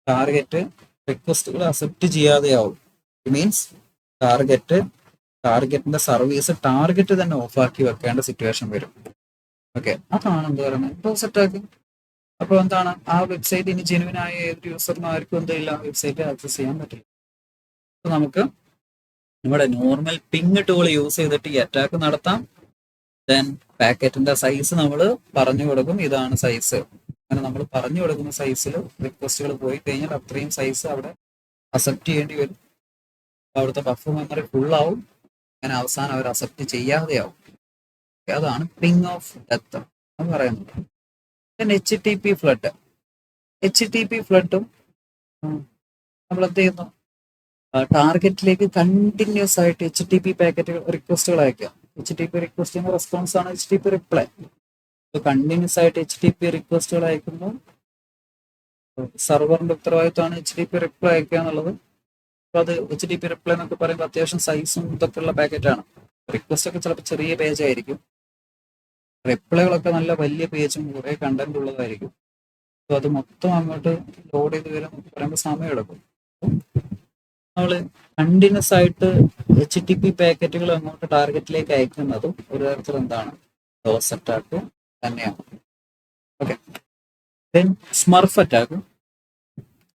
ടാർഗറ്റ് റിക്വസ്റ്റുകൾ അക്സെപ്റ്റ് ചെയ്യാതെയാവും. മീൻസ് ടാർഗറ്റിന്റെ സർവീസ് ടാർഗറ്റ് തന്നെ ഓഫാക്കി വെക്കേണ്ട സിറ്റുവേഷൻ വരും. ഓക്കെ, അതാണ് എന്താ പറയുന്നത് ഡോസ് അറ്റാക്ക്. അപ്പോൾ എന്താണ്, ആ വെബ്സൈറ്റ് ഇനി ജെനുവിൻ ആയ ഏതൊരു യൂസറിനും ആർക്കും എന്തില്ല, വെബ്സൈറ്റ് ആക്സസ് ചെയ്യാൻ പറ്റില്ല. അപ്പോൾ നമുക്ക് നമ്മുടെ നോർമൽ പിങ് ടൂൾ യൂസ് ചെയ്തിട്ട് ഈ അറ്റാക്ക് നടത്താം. ദെൻ പാക്കറ്റിന്റെ സൈസ് നമ്മൾ പറഞ്ഞു കൊടുക്കും, ഇതാണ് സൈസ്. അങ്ങനെ നമ്മൾ പറഞ്ഞു കൊടുക്കുന്ന സൈസിൽ റിക്വസ്റ്റുകൾ പോയി കഴിഞ്ഞാൽ അത്രയും സൈസ് അവിടെ അക്സെപ്റ്റ് ചെയ്യേണ്ടി വരും. അവിടുത്തെ ബഫർ മെമ്മറി ഫുൾ ആവും. അങ്ങനെ അവസാനം അവർ അക്സെപ്റ്റ് ചെയ്യാതെയാവും. അതാണ് പിങ് ഓഫ് ഡെത്ത് എന്ന് പറയുന്നത്. HTTP flood. HTTP ഫ്ലഡും നമ്മൾ എന്ത് ചെയ്യുന്നു, ടാർഗറ്റിലേക്ക് കണ്ടിന്യൂസ് ആയിട്ട് HTTP പാക്കറ്റുകൾ റിക്വസ്റ്റുകൾ അയക്കുക. HTTP റിക്വസ്റ്റിന്റെ റെസ്പോൺസ് ആണ് HTTP റിപ്ലൈ. കണ്ടിന്യൂസ് ആയിട്ട് HTTP റിക്വസ്റ്റുകൾ അയക്കുമ്പോൾ സെർവറിന്റെ ഉത്തരവാദിത്തമാണ് HTTP റിപ്ലൈ അയക്കുക എന്നുള്ളത്. അപ്പോൾ അത് HTTP റിപ്ലൈ എന്നൊക്കെ പറയുമ്പോൾ അത്യാവശ്യം സൈസും ഇതൊക്കെ ഉള്ള പാക്കറ്റാണ്. റിക്വസ്റ്റ് ഒക്കെ ചിലപ്പോൾ ചെറിയ പേജ് ആയിരിക്കും, റിപ്ലൈകളൊക്കെ നല്ല വലിയ പേജും കുറേ കണ്ടന്റ് ഉള്ളതായിരിക്കും. അപ്പോൾ അത് മൊത്തം അങ്ങോട്ട് ലോഡ് ചെയ്ത് വരാൻ പറയുമ്പോൾ സമയം എടുക്കും. നമ്മൾ കണ്ടിന്യൂസ് ആയിട്ട് HTTP പാക്കറ്റുകൾ അങ്ങോട്ട് ടാർഗറ്റിലേക്ക് അയക്കുന്നതും ഒരു തരത്തിൽ എന്താണ്, ഡോസ് അറ്റാക്ക് തന്നെയാണ്. Okay, then smurf attack.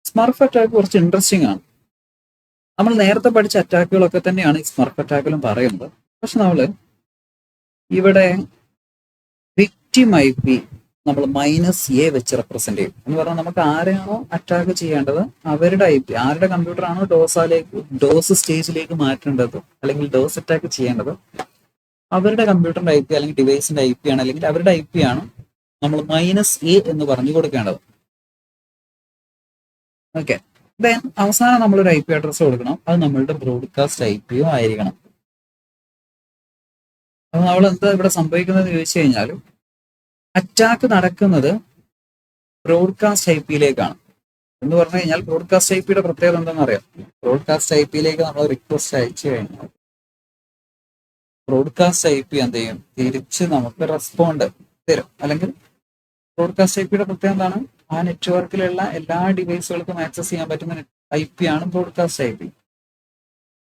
Smurf attack കുറച്ച് ഇൻട്രസ്റ്റിംഗ് ആണ്. നമ്മൾ നേരത്തെ പഠിച്ച അറ്റാക്കുകളൊക്കെ തന്നെയാണ് ഈ സ്മർഫ് അറ്റാക്കിലും പറയുന്നത്. പക്ഷെ നമ്മൾ ഇവിടെ വിക്ടിം IP നമ്മൾ -A വെച്ച് റെപ്രസെന്റ് ചെയ്യും. എന്ന് പറഞ്ഞാൽ നമുക്ക് ആരെയാണോ അറ്റാക്ക് ചെയ്യേണ്ടത് അവരുടെ IP, ആരുടെ കമ്പ്യൂട്ടർ ആണോ ഡോസ് സ്റ്റേജിലേക്ക് മാറ്റേണ്ടത് അല്ലെങ്കിൽ ഡോസ് അറ്റാക്ക് ചെയ്യേണ്ടത്, അവരുടെ കമ്പ്യൂട്ടറിന്റെ IP അല്ലെങ്കിൽ ഡിവൈസിന്റെ IP ആണ്, അല്ലെങ്കിൽ അവരുടെ IP ആണ് നമ്മൾ -A എന്ന് പറഞ്ഞു കൊടുക്കേണ്ടത്. ഓക്കെ, ദെൻ അവസാനം നമ്മളൊരു IP അഡ്രസ് കൊടുക്കണം. അത് നമ്മളുടെ ബ്രോഡ്കാസ്റ്റ് IP ആയിരിക്കണം. അപ്പൊ നമ്മൾ എന്താ ഇവിടെ സംഭവിക്കുന്നത് ചോദിച്ചു കഴിഞ്ഞാൽ, അറ്റാക്ക് നടക്കുന്നത് ബ്രോഡ്കാസ്റ്റ് IP-യിലേക്കാണ്. എന്ന് പറഞ്ഞു കഴിഞ്ഞാൽ ബ്രോഡ്കാസ്റ്റ് IP-യുടെ പ്രത്യേകത എന്താണെന്ന് അറിയാം. ബ്രോഡ്കാസ്റ്റ് IP-യിലേക്ക് നമ്മൾ റിക്വസ്റ്റ് അയച്ചു കഴിഞ്ഞാൽ ബ്രോഡ്കാസ്റ്റ് IP എന്ത് ചെയ്യും, തിരിച്ച് നമുക്ക് റെസ്പോണ്ട് തരും. അല്ലെങ്കിൽ ബ്രോഡ്കാസ്റ്റ് IP-യുടെ പ്രത്യേകത എന്താണ്, ആ നെറ്റ്വർക്കിലുള്ള എല്ലാ ഡിവൈസുകൾക്കും ആക്സസ് ചെയ്യാൻ പറ്റുന്ന IP ആണ് ബ്രോഡ്കാസ്റ്റ് IP.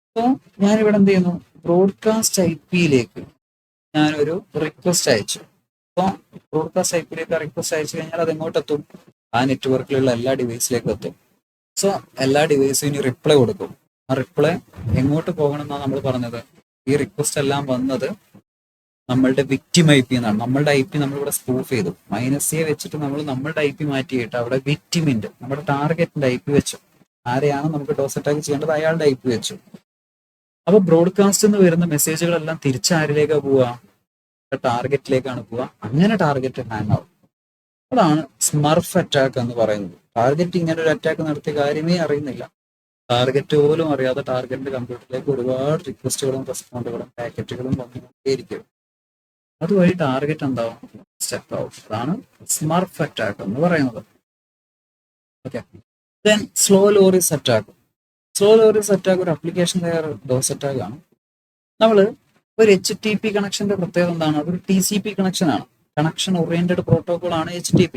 അപ്പോൾ ഞാനിവിടെ എന്ത് ചെയ്യുന്നു, ബ്രോഡ്കാസ്റ്റ് IP-യിലേക്ക് ഞാനൊരു റിക്വസ്റ്റ് അയച്ചു. അപ്പോൾ ബ്രോഡ്കാസ്റ്റ് IP-യിലേക്ക് റിക്വസ്റ്റ് അയച്ചു കഴിഞ്ഞാൽ അത് എങ്ങോട്ട് എത്തും, ആ നെറ്റ്വർക്കിലുള്ള എല്ലാ ഡിവൈസിലേക്കും എത്തും. സോ എല്ലാ ഡിവൈസിനും റിപ്ലൈ കൊടുക്കും. ആ റിപ്ലൈ എങ്ങോട്ട് പോകണം എന്നാണ് നമ്മൾ പറഞ്ഞത്. ഈ റിക്വസ്റ്റ് എല്ലാം വന്നത് നമ്മളുടെ വിക്ടിം IP എന്നാണ്. നമ്മളുടെ IP നമ്മളിവിടെ സ്പൂഫ് ചെയ്തു. -A വെച്ചിട്ട് നമ്മൾ നമ്മളുടെ IP മാറ്റിയിട്ട് അവിടെ വിക്ടിമിന്റെ, നമ്മുടെ ടാർഗറ്റിന്റെ IP വെച്ചു. ആരെയാണ് നമുക്ക് ഡോസ് അറ്റാക്ക് ചെയ്യേണ്ടത് അയാളുടെ IP വെച്ചു. അപ്പൊ ബ്രോഡ്കാസ്റ്റ് എന്ന് വരുന്ന മെസ്സേജുകളെല്ലാം തിരിച്ചാരിലേക്കാണ് പോവുക, ടാർഗറ്റിലേക്കാണ് പോവുക. അങ്ങനെ ടാർഗറ്റ് ഹാങ് ആവും. അതാണ് സ്മർഫ് അറ്റാക്ക് എന്ന് പറയുന്നത്. ടാർഗറ്റ് ഇങ്ങനെ ഒരു അറ്റാക്ക് നടത്തിയ കാര്യമേ അറിയുന്നില്ല. ടാർഗറ്റ് പോലും അറിയാതെ ടാർഗറ്റിന്റെ കമ്പ്യൂട്ടറിലേക്ക് ഒരുപാട് റിക്വസ്റ്റുകളും റെസ്പോണ്ടുകളും പാക്കറ്റുകളും വന്നുകൊണ്ടേയിരിക്കും. അതുവഴി ടാർഗറ്റ് എന്താവും, സ്റ്റെപ്പ് ആവും. അതാണ് സ്മർഫ് അറ്റാക്ക് എന്ന് പറയുന്നത്. Okay, then slow ലോറിസ് attack. Slow ലോറിസ് attack ഒരു അപ്ലിക്കേഷൻ ലെയർ ഡോസ് അറ്റാക്ക് ആണ്. നമ്മൾ ഒരു HTTP കണക്ഷന്റെ പ്രത്യേകത എന്താണ്, അതൊരു TCP കണക്ഷൻ ആണ്. കണക്ഷൻ ഓറിയന്റഡ് പ്രോട്ടോകോൾ ആണ് HTTP.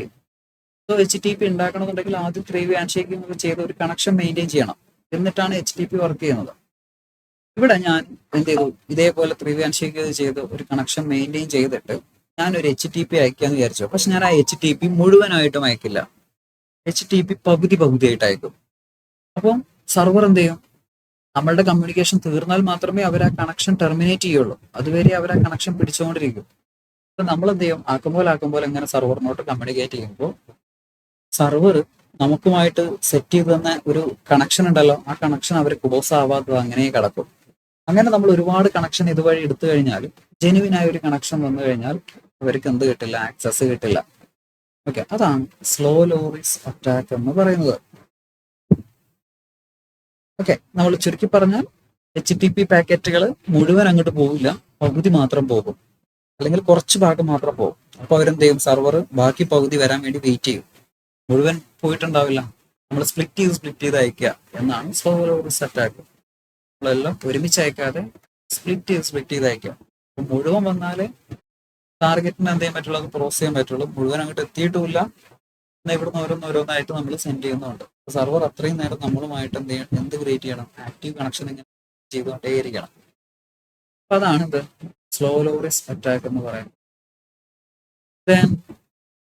സോ HTTP ഉണ്ടാക്കണമെന്നുണ്ടെങ്കിൽ ആദ്യം 3-way ഹാൻഡ്ഷേക്കിംഗ് ചെയ്ത് ഒരു കണക്ഷൻ മെയിൻറ്റെയിൻ ചെയ്യണം. എന്നിട്ടാണ് HTTP വർക്ക് ചെയ്യുന്നത്. ഇവിടെ ഞാൻ എന്ത് ചെയ്തു, ഇതേപോലെ 3-way ഹാൻഡ്ഷേക്ക് ചെയ്ത് ഒരു കണക്ഷൻ മെയിൻറ്റെയിൻ ചെയ്തിട്ട് ഞാൻ ഒരു HTTP അയക്കാന്ന് വിചാരിച്ചു. പക്ഷെ ഞാൻ ആ HTTP മുഴുവനായിട്ടും അയക്കില്ല, HTTP പകുതിയായിട്ട് അയക്കും. അപ്പം സർവർ എന്ത് ചെയ്യും, നമ്മളുടെ കമ്മ്യൂണിക്കേഷൻ തീർന്നാൽ മാത്രമേ അവർ ആ കണക്ഷൻ ടെർമിനേറ്റ് ചെയ്യുള്ളൂ. അതുവരെ അവർ ആ കണക്ഷൻ പിടിച്ചുകൊണ്ടിരിക്കും. അപ്പൊ നമ്മൾ എന്ത് ചെയ്യും, ആക്കുമ്പോൾ എങ്ങനെ സർവറിനോട്ട് കമ്മ്യൂണിക്കേറ്റ് ചെയ്യുമ്പോൾ സർവർ നമുക്കുമായിട്ട് സെറ്റ് ചെയ്ത് തന്ന ഒരു കണക്ഷൻ ഉണ്ടല്ലോ, ആ കണക്ഷൻ അവർ ക്ലോസ് ആവാത്തത് അങ്ങനെ കിടക്കും. അങ്ങനെ നമ്മൾ ഒരുപാട് കണക്ഷൻ ഇതുവഴി എടുത്തു കഴിഞ്ഞാൽ, ജെനുവിനായ ഒരു കണക്ഷൻ വന്നു കഴിഞ്ഞാൽ അവർക്ക് എന്ത് കിട്ടില്ല, ആക്സസ് കിട്ടില്ല. ഓക്കെ, അതാണ് സ്ലോ ലോറിസ് അറ്റാക്ക് എന്ന് പറയുന്നത്. ഓക്കെ, നമ്മൾ ചുരുക്കി പറഞ്ഞാൽ HTTP പാക്കറ്റുകൾ മുഴുവൻ അങ്ങോട്ട് പോകില്ല, പകുതി മാത്രം പോകും. അല്ലെങ്കിൽ കുറച്ച് ഭാഗം മാത്രം പോകും. അപ്പോൾ അവരെന്ത് ചെയ്യും, സർവർ ബാക്കി പകുതി വരാൻ വേണ്ടി വെയിറ്റ് ചെയ്യും. മുഴുവൻ പോയിട്ടുണ്ടാവില്ല. നമ്മൾ സ്പ്ലിറ്റ് ചെയ്ത് അയക്കുക എന്നാണ് സ്ലോ ലോറിസ് അറ്റാക്ക്. നമ്മളെല്ലാം ഒരുമിച്ച് അയക്കാതെ സ്പ്ലിറ്റ് ചെയ്ത് അയക്കുക. അപ്പം മുഴുവൻ വന്നാലേ ടാർഗറ്റിന് എന്ത് ചെയ്യാൻ പറ്റുള്ളൂ, അത് ക്രോസ് ചെയ്യാൻ പറ്റുള്ളൂ. മുഴുവൻ അങ്ങോട്ട് എത്തിയിട്ടുമില്ല, എന്നാൽ ഇവിടുന്ന് ഓരോന്നോരോന്നായിട്ട് നമ്മൾ സെൻഡ് ചെയ്യുന്നുണ്ട്. സർവർ അത്രയും നേരം നമ്മളുമായിട്ട് എന്ത് ക്രിയേറ്റ് ചെയ്യണം, ആക്റ്റീവ് കണക്ഷൻ ഇങ്ങനെ ചെയ്തുകൊണ്ടേയിരിക്കണം. അപ്പൊ അതാണ് ഇത് സ്ലോ ലോറിസ് അറ്റാക്ക് എന്ന് പറയുന്നത്. ദെൻ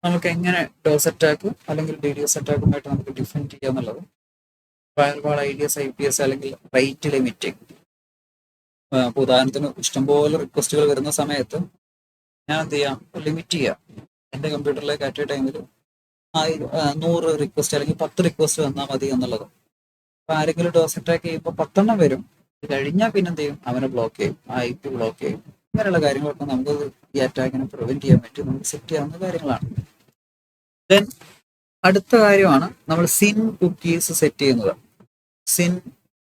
നമുക്ക് എങ്ങനെ ഡോസ് അറ്റാക്ക് അല്ലെങ്കിൽ DDoS അറ്റാക്കുമായിട്ട് നമുക്ക് ഡിഫെൻഡ് ചെയ്യുക എന്നുള്ളത്, ഫയർവാൾ IDS IPS അല്ലെങ്കിൽ റേറ്റ് ലിമിറ്റിംഗ്. അപ്പോൾ ഉദാഹരണത്തിന് ഇഷ്ടംപോലെ റിക്വസ്റ്റുകൾ വരുന്ന സമയത്ത് ഞാൻ എന്ത് ചെയ്യാം, ലിമിറ്റ് ചെയ്യാം. എൻ്റെ കമ്പ്യൂട്ടറിലേക്ക് അറ്റ് എ ടൈമിൽ 100 റിക്വസ്റ്റ് അല്ലെങ്കിൽ 10 റിക്വസ്റ്റ് വന്നാൽ മതി എന്നുള്ളത്. അപ്പോൾ ആരെങ്കിലും ഡോസ് അറ്റാക്ക് ചെയ്യുമ്പോൾ 10 വരും. ഇത് കഴിഞ്ഞാൽ പിന്നെ എന്ത് ചെയ്യും, അവനെ ബ്ലോക്ക് ചെയ്യും, IP ബ്ലോക്ക് ചെയ്യും. ഇങ്ങനെയുള്ള കാര്യങ്ങളൊക്കെ നമുക്ക് ഈ അറ്റാക്കിനെ പ്രിവെന്റ് ചെയ്യാൻ പറ്റും, നമുക്ക് സെറ്റ് ചെയ്യാവുന്ന കാര്യങ്ങളാണ്. ദെൻ അടുത്ത കാര്യമാണ് നമ്മൾ സിൻ കുക്കീസ് സെറ്റ് ചെയ്യുന്നത്. സിൻ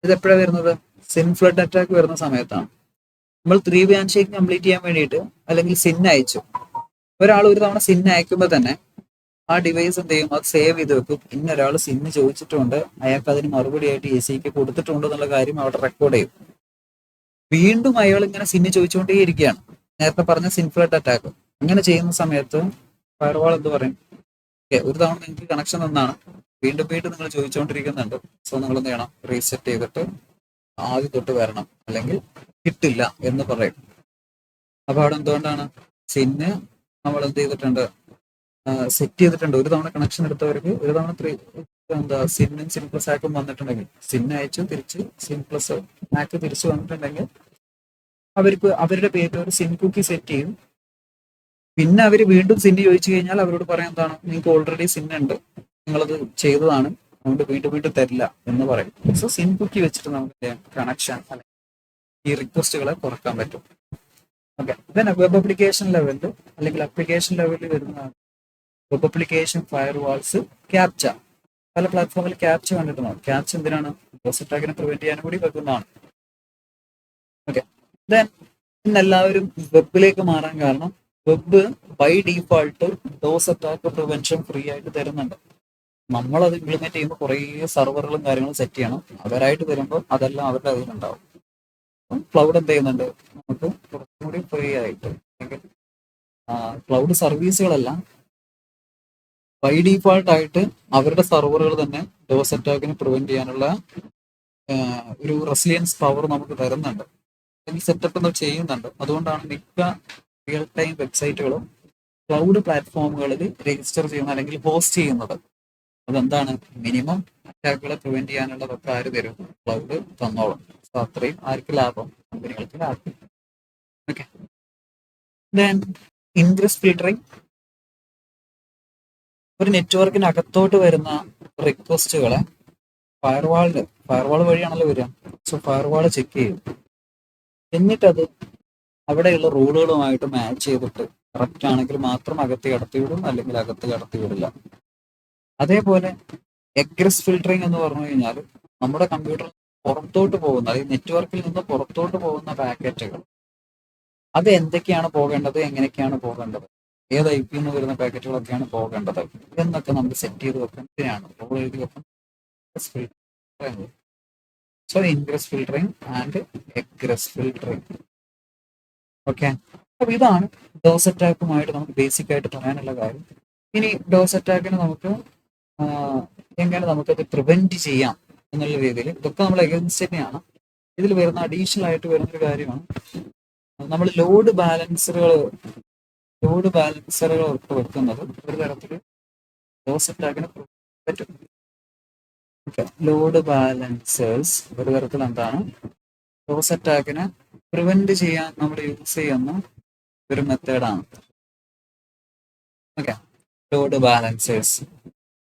ഇത് എപ്പോഴാണ് വരുന്നത്, സിൻ ഫ്ലഡ് അറ്റാക്ക് വരുന്ന സമയത്താണ്. നമ്മൾ 3 ഹാൻഡ് ഷേക്ക് കംപ്ലീറ്റ് ചെയ്യാൻ വേണ്ടിയിട്ട് അല്ലെങ്കിൽ സിൻ അയച്ചു. ഒരാൾ ഒരു തവണ സിൻ അയക്കുമ്പോൾ തന്നെ ആ ഡിവൈസ് എന്ത് ചെയ്യും, അത് സേവ് ചെയ്ത് വെക്കും. ഇന്നൊരാൾ സിന്ന് ചോദിച്ചിട്ടുണ്ട്, അയാൾക്ക് അതിന് മറുപടിയായിട്ട് ACK കൊടുത്തിട്ടുണ്ട് എന്നുള്ള കാര്യം അവിടെ റെക്കോർഡ് ചെയ്യും. വീണ്ടും അയാൾ ഇങ്ങനെ സിന്ന് ചോദിച്ചുകൊണ്ടേയിരിക്കുകയാണ്, നേരത്തെ പറഞ്ഞ സിൻ ഫ്ലഡ് അറ്റാക്ക്. അങ്ങനെ ചെയ്യുന്ന സമയത്ത് ഫയർവാൾ എന്ത് പറയും, ഒരു തവണ നിങ്ങൾക്ക് കണക്ഷൻ തന്നാണ്, വീണ്ടും നിങ്ങൾ ചോദിച്ചുകൊണ്ടിരിക്കുന്നുണ്ട്, സോ നിങ്ങൾ എന്ത് ചെയ്യണം, റീസെറ്റ് ചെയ്തിട്ട് ആദ്യം തൊട്ട് വരണം, അല്ലെങ്കിൽ കിട്ടില്ല എന്ന് പറയും. അപ്പൊ അവിടെ എന്തുകൊണ്ടാണ്, സിന്ന് നമ്മൾ എന്ത് ചെയ്തിട്ടുണ്ട്, സെറ്റ് ചെയ്തിട്ടുണ്ട്. ഒരു തവണ കണക്ഷൻ എടുത്തവർക്ക് ഒരു തവണ സിന്നും സിൻ പ്ലസ് ആക്കും വന്നിട്ടുണ്ടെങ്കിൽ, സിൻ അയച്ചു തിരിച്ച് സിൻ പ്ലസ് ആക്ക് തിരിച്ചു വന്നിട്ടുണ്ടെങ്കിൽ അവർക്ക് അവരുടെ പേരിൽ ഒരു സിൻ കുക്കി സെറ്റ് ചെയ്യും. പിന്നെ അവർ വീണ്ടും സിന്ന് ചോദിച്ചു കഴിഞ്ഞാൽ അവരോട് പറയാൻ എന്താണ്, നിങ്ങൾക്ക് ഓൾറെഡി സിൻ ഉണ്ട്, നിങ്ങളത് ചെയ്തതാണ്, അതുകൊണ്ട് വീണ്ടും തരില്ല എന്ന് പറയും. സോ സിൻ കുക്കി വെച്ചിട്ട് നമുക്ക് കണക്ഷൻ അല്ലെങ്കിൽ ഈ റിക്വസ്റ്റുകളെ കുറക്കാൻ പറ്റും. ഓക്കെ, ദെൻ വെബ് ആപ്ലിക്കേഷൻ ലെവലിൽ അല്ലെങ്കിൽ ആപ്ലിക്കേഷൻ ലെവലിൽ വരുന്നതാണ് വെബ് ആപ്ലിക്കേഷൻ ഫയർവാൾസ് ക്യാപ്ച. പല പ്ലാറ്റ്ഫോമിൽ ക്യാപ്ച കണ്ടിട്ടുണ്ടാവും. ക്യാപ്ച എന്തിനാണ്, ഡോസ് അറ്റാക്കിനെ പ്രിവെന്റ് ചെയ്യാനും കൂടി വെക്കുന്നതാണ്. ഓക്കെ, ദെൻ ഇന്നെല്ലാവരും വെബിലേക്ക് മാറാൻ കാരണം web by default DoS attack prevention free ആയിട്ട് തരുന്നുണ്ട്. നമ്മളത് ഇംപ്ലിമെന്റ് ചെയ്യുമ്പോൾ കുറേ സെർവറുകളും കാര്യങ്ങളും സെറ്റ് ചെയ്യണം. അവരായിട്ട് വരുമ്പോൾ അതെല്ലാം അവരുടെ അതിലുണ്ടാവും. ക്ലൗഡ് എന്ത് ചെയ്യുന്നുണ്ട്, നമുക്ക് കുറച്ചും കൂടി ഫ്രീ ആയിട്ട് അല്ലെങ്കിൽ ക്ലൗഡ് സർവീസുകളെല്ലാം ബൈ ഡീഫാൾട്ട് ആയിട്ട് അവരുടെ സെർവറുകൾ തന്നെ ഡോസ് അറ്റാക്കിന് പ്രിവെന്റ് ചെയ്യാനുള്ള ഒരു റെസിലിയൻസ് പവർ നമുക്ക് തരുന്നുണ്ട്, അല്ലെങ്കിൽ സെറ്റപ്പ് ചെയ്യുന്നുണ്ട്. അതുകൊണ്ടാണ് മിക്ക റിയൽ ടൈം വെബ്സൈറ്റുകളും ക്ലൗഡ് പ്ലാറ്റ്ഫോമുകളിൽ രജിസ്റ്റർ ചെയ്യുന്ന അല്ലെങ്കിൽ ഹോസ്റ്റ് ചെയ്യുന്നത്. അതെന്താണ്, മിനിമം അറ്റാക്കുകളെ പ്രിവെന്റ് ചെയ്യാനുള്ളതൊക്കെ ആര് തരും, ക്ലൗഡ് തന്നോളും. സോ അത്രയും ആർക്ക് ലാഭം, കമ്പനികൾക്ക് ലാഭം. Okay, then ingress filtering. ഒരു നെറ്റ്വർക്കിന് അകത്തോട്ട് വരുന്ന റിക്വസ്റ്റുകളെ ഫയർവാൾ വഴിയാണല്ലോ വരിക. സോ ഫയർവാൾ ചെക്ക് ചെയ്യും, എന്നിട്ടത് അവിടെയുള്ള റൂളുകളുമായിട്ട് മാച്ച് ചെയ്തിട്ട് കറക്റ്റ് ആണെങ്കിൽ മാത്രം അകത്ത് കടത്തിവിടും, അല്ലെങ്കിൽ അകത്ത് കടത്തിവിടില്ല. അതേപോലെ എഗ്രസ് ഫിൽട്ടറിംഗ് എന്ന് പറഞ്ഞു കഴിഞ്ഞാൽ നമ്മുടെ കമ്പ്യൂട്ടറിൽ പുറത്തോട്ട് പോകുന്ന, അല്ലെങ്കിൽ നെറ്റ്വർക്കിൽ നിന്ന് പുറത്തോട്ട് പോകുന്ന പാക്കറ്റുകൾ, അത് എന്തൊക്കെയാണ് പോകേണ്ടത്, എങ്ങനെയൊക്കെയാണ് പോകേണ്ടത്, ഏത് IP നിന്ന് വരുന്ന പാക്കറ്റുകളൊക്കെയാണ് പോകേണ്ടത് എന്നൊക്കെ നമുക്ക് സെറ്റ് ചെയ്ത് വെക്കുന്നതിനാണ് റൂൾ എഴുതി വെക്കുന്നത്. So ingress filtering and egress filtering. Okay, അപ്പൊ ഇതാണ് ഡോസ് അറ്റാക്കുമായിട്ട് നമുക്ക് ബേസിക് ആയിട്ട് പറയാനുള്ള കാര്യം. ഇനി ഡോസ് അറ്റാക്കിന് നമുക്ക് എങ്ങനെ നമുക്കത് പ്രിവെന്റ് ചെയ്യാം എന്നുള്ള രീതിയിൽ, ഇതൊക്കെ നമ്മൾ എഗൻസ്റ്റ് തന്നെയാണ്. ഇതിൽ വരുന്ന അഡീഷണൽ ആയിട്ട് വരുന്നൊരു കാര്യമാണ് നമ്മൾ ലോഡ് ബാലൻസറുകൾ ഒക്കെ വെക്കുന്നത് ഒരു തരത്തിൽ ഡോസ് അറ്റാക്കിന് പറ്റും. ഓക്കെ, ലോഡ് ബാലൻസേഴ്സ് ഒരു തരത്തിൽ എന്താണ്, ഡോസ് അറ്റാക്കിനെ പ്രിവെന്റ് ചെയ്യാൻ നമ്മൾ യൂസ് ചെയ്യുന്ന ഒരു മെത്തേഡാണ്. ഓക്കെ, ലോഡ് ബാലൻസേഴ്സ്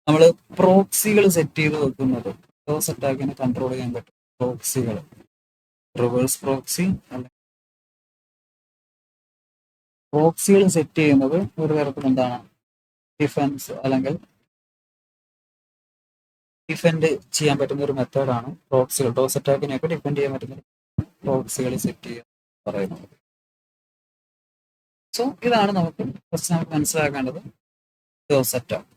നമ്മൾ പ്രോക്സികൾ സെറ്റ് ചെയ്ത് വെക്കുന്നത് ഡോസ് അറ്റാക്കിനെ കൺട്രോൾ ചെയ്യാൻ പറ്റും. പ്രോക്സികൾ, റിവേഴ്സ് പ്രോക്സി അല്ലെങ്കിൽ പ്രോക്സികൾ സെറ്റ് ചെയ്യുന്നത് ഒരു തരത്തിൽ എന്താണ്, ഡിഫെൻസ് അല്ലെങ്കിൽ ഡിഫെൻഡ് ചെയ്യാൻ പറ്റുന്ന ഒരു മെത്തേഡാണ് പ്രോക്സികൾ. ഡോസ് അറ്റാക്കിനെയൊക്കെ ഡിഫെൻഡ് ചെയ്യാൻ പറ്റുന്ന പ്രോക്സികൾ സെറ്റ് ചെയ്യാൻ പറയുന്നത്. സോ ഇതാണ് നമുക്ക് ഫസ്റ്റ് നമുക്ക് മനസ്സിലാക്കേണ്ടത് സെറ്റപ്പ്.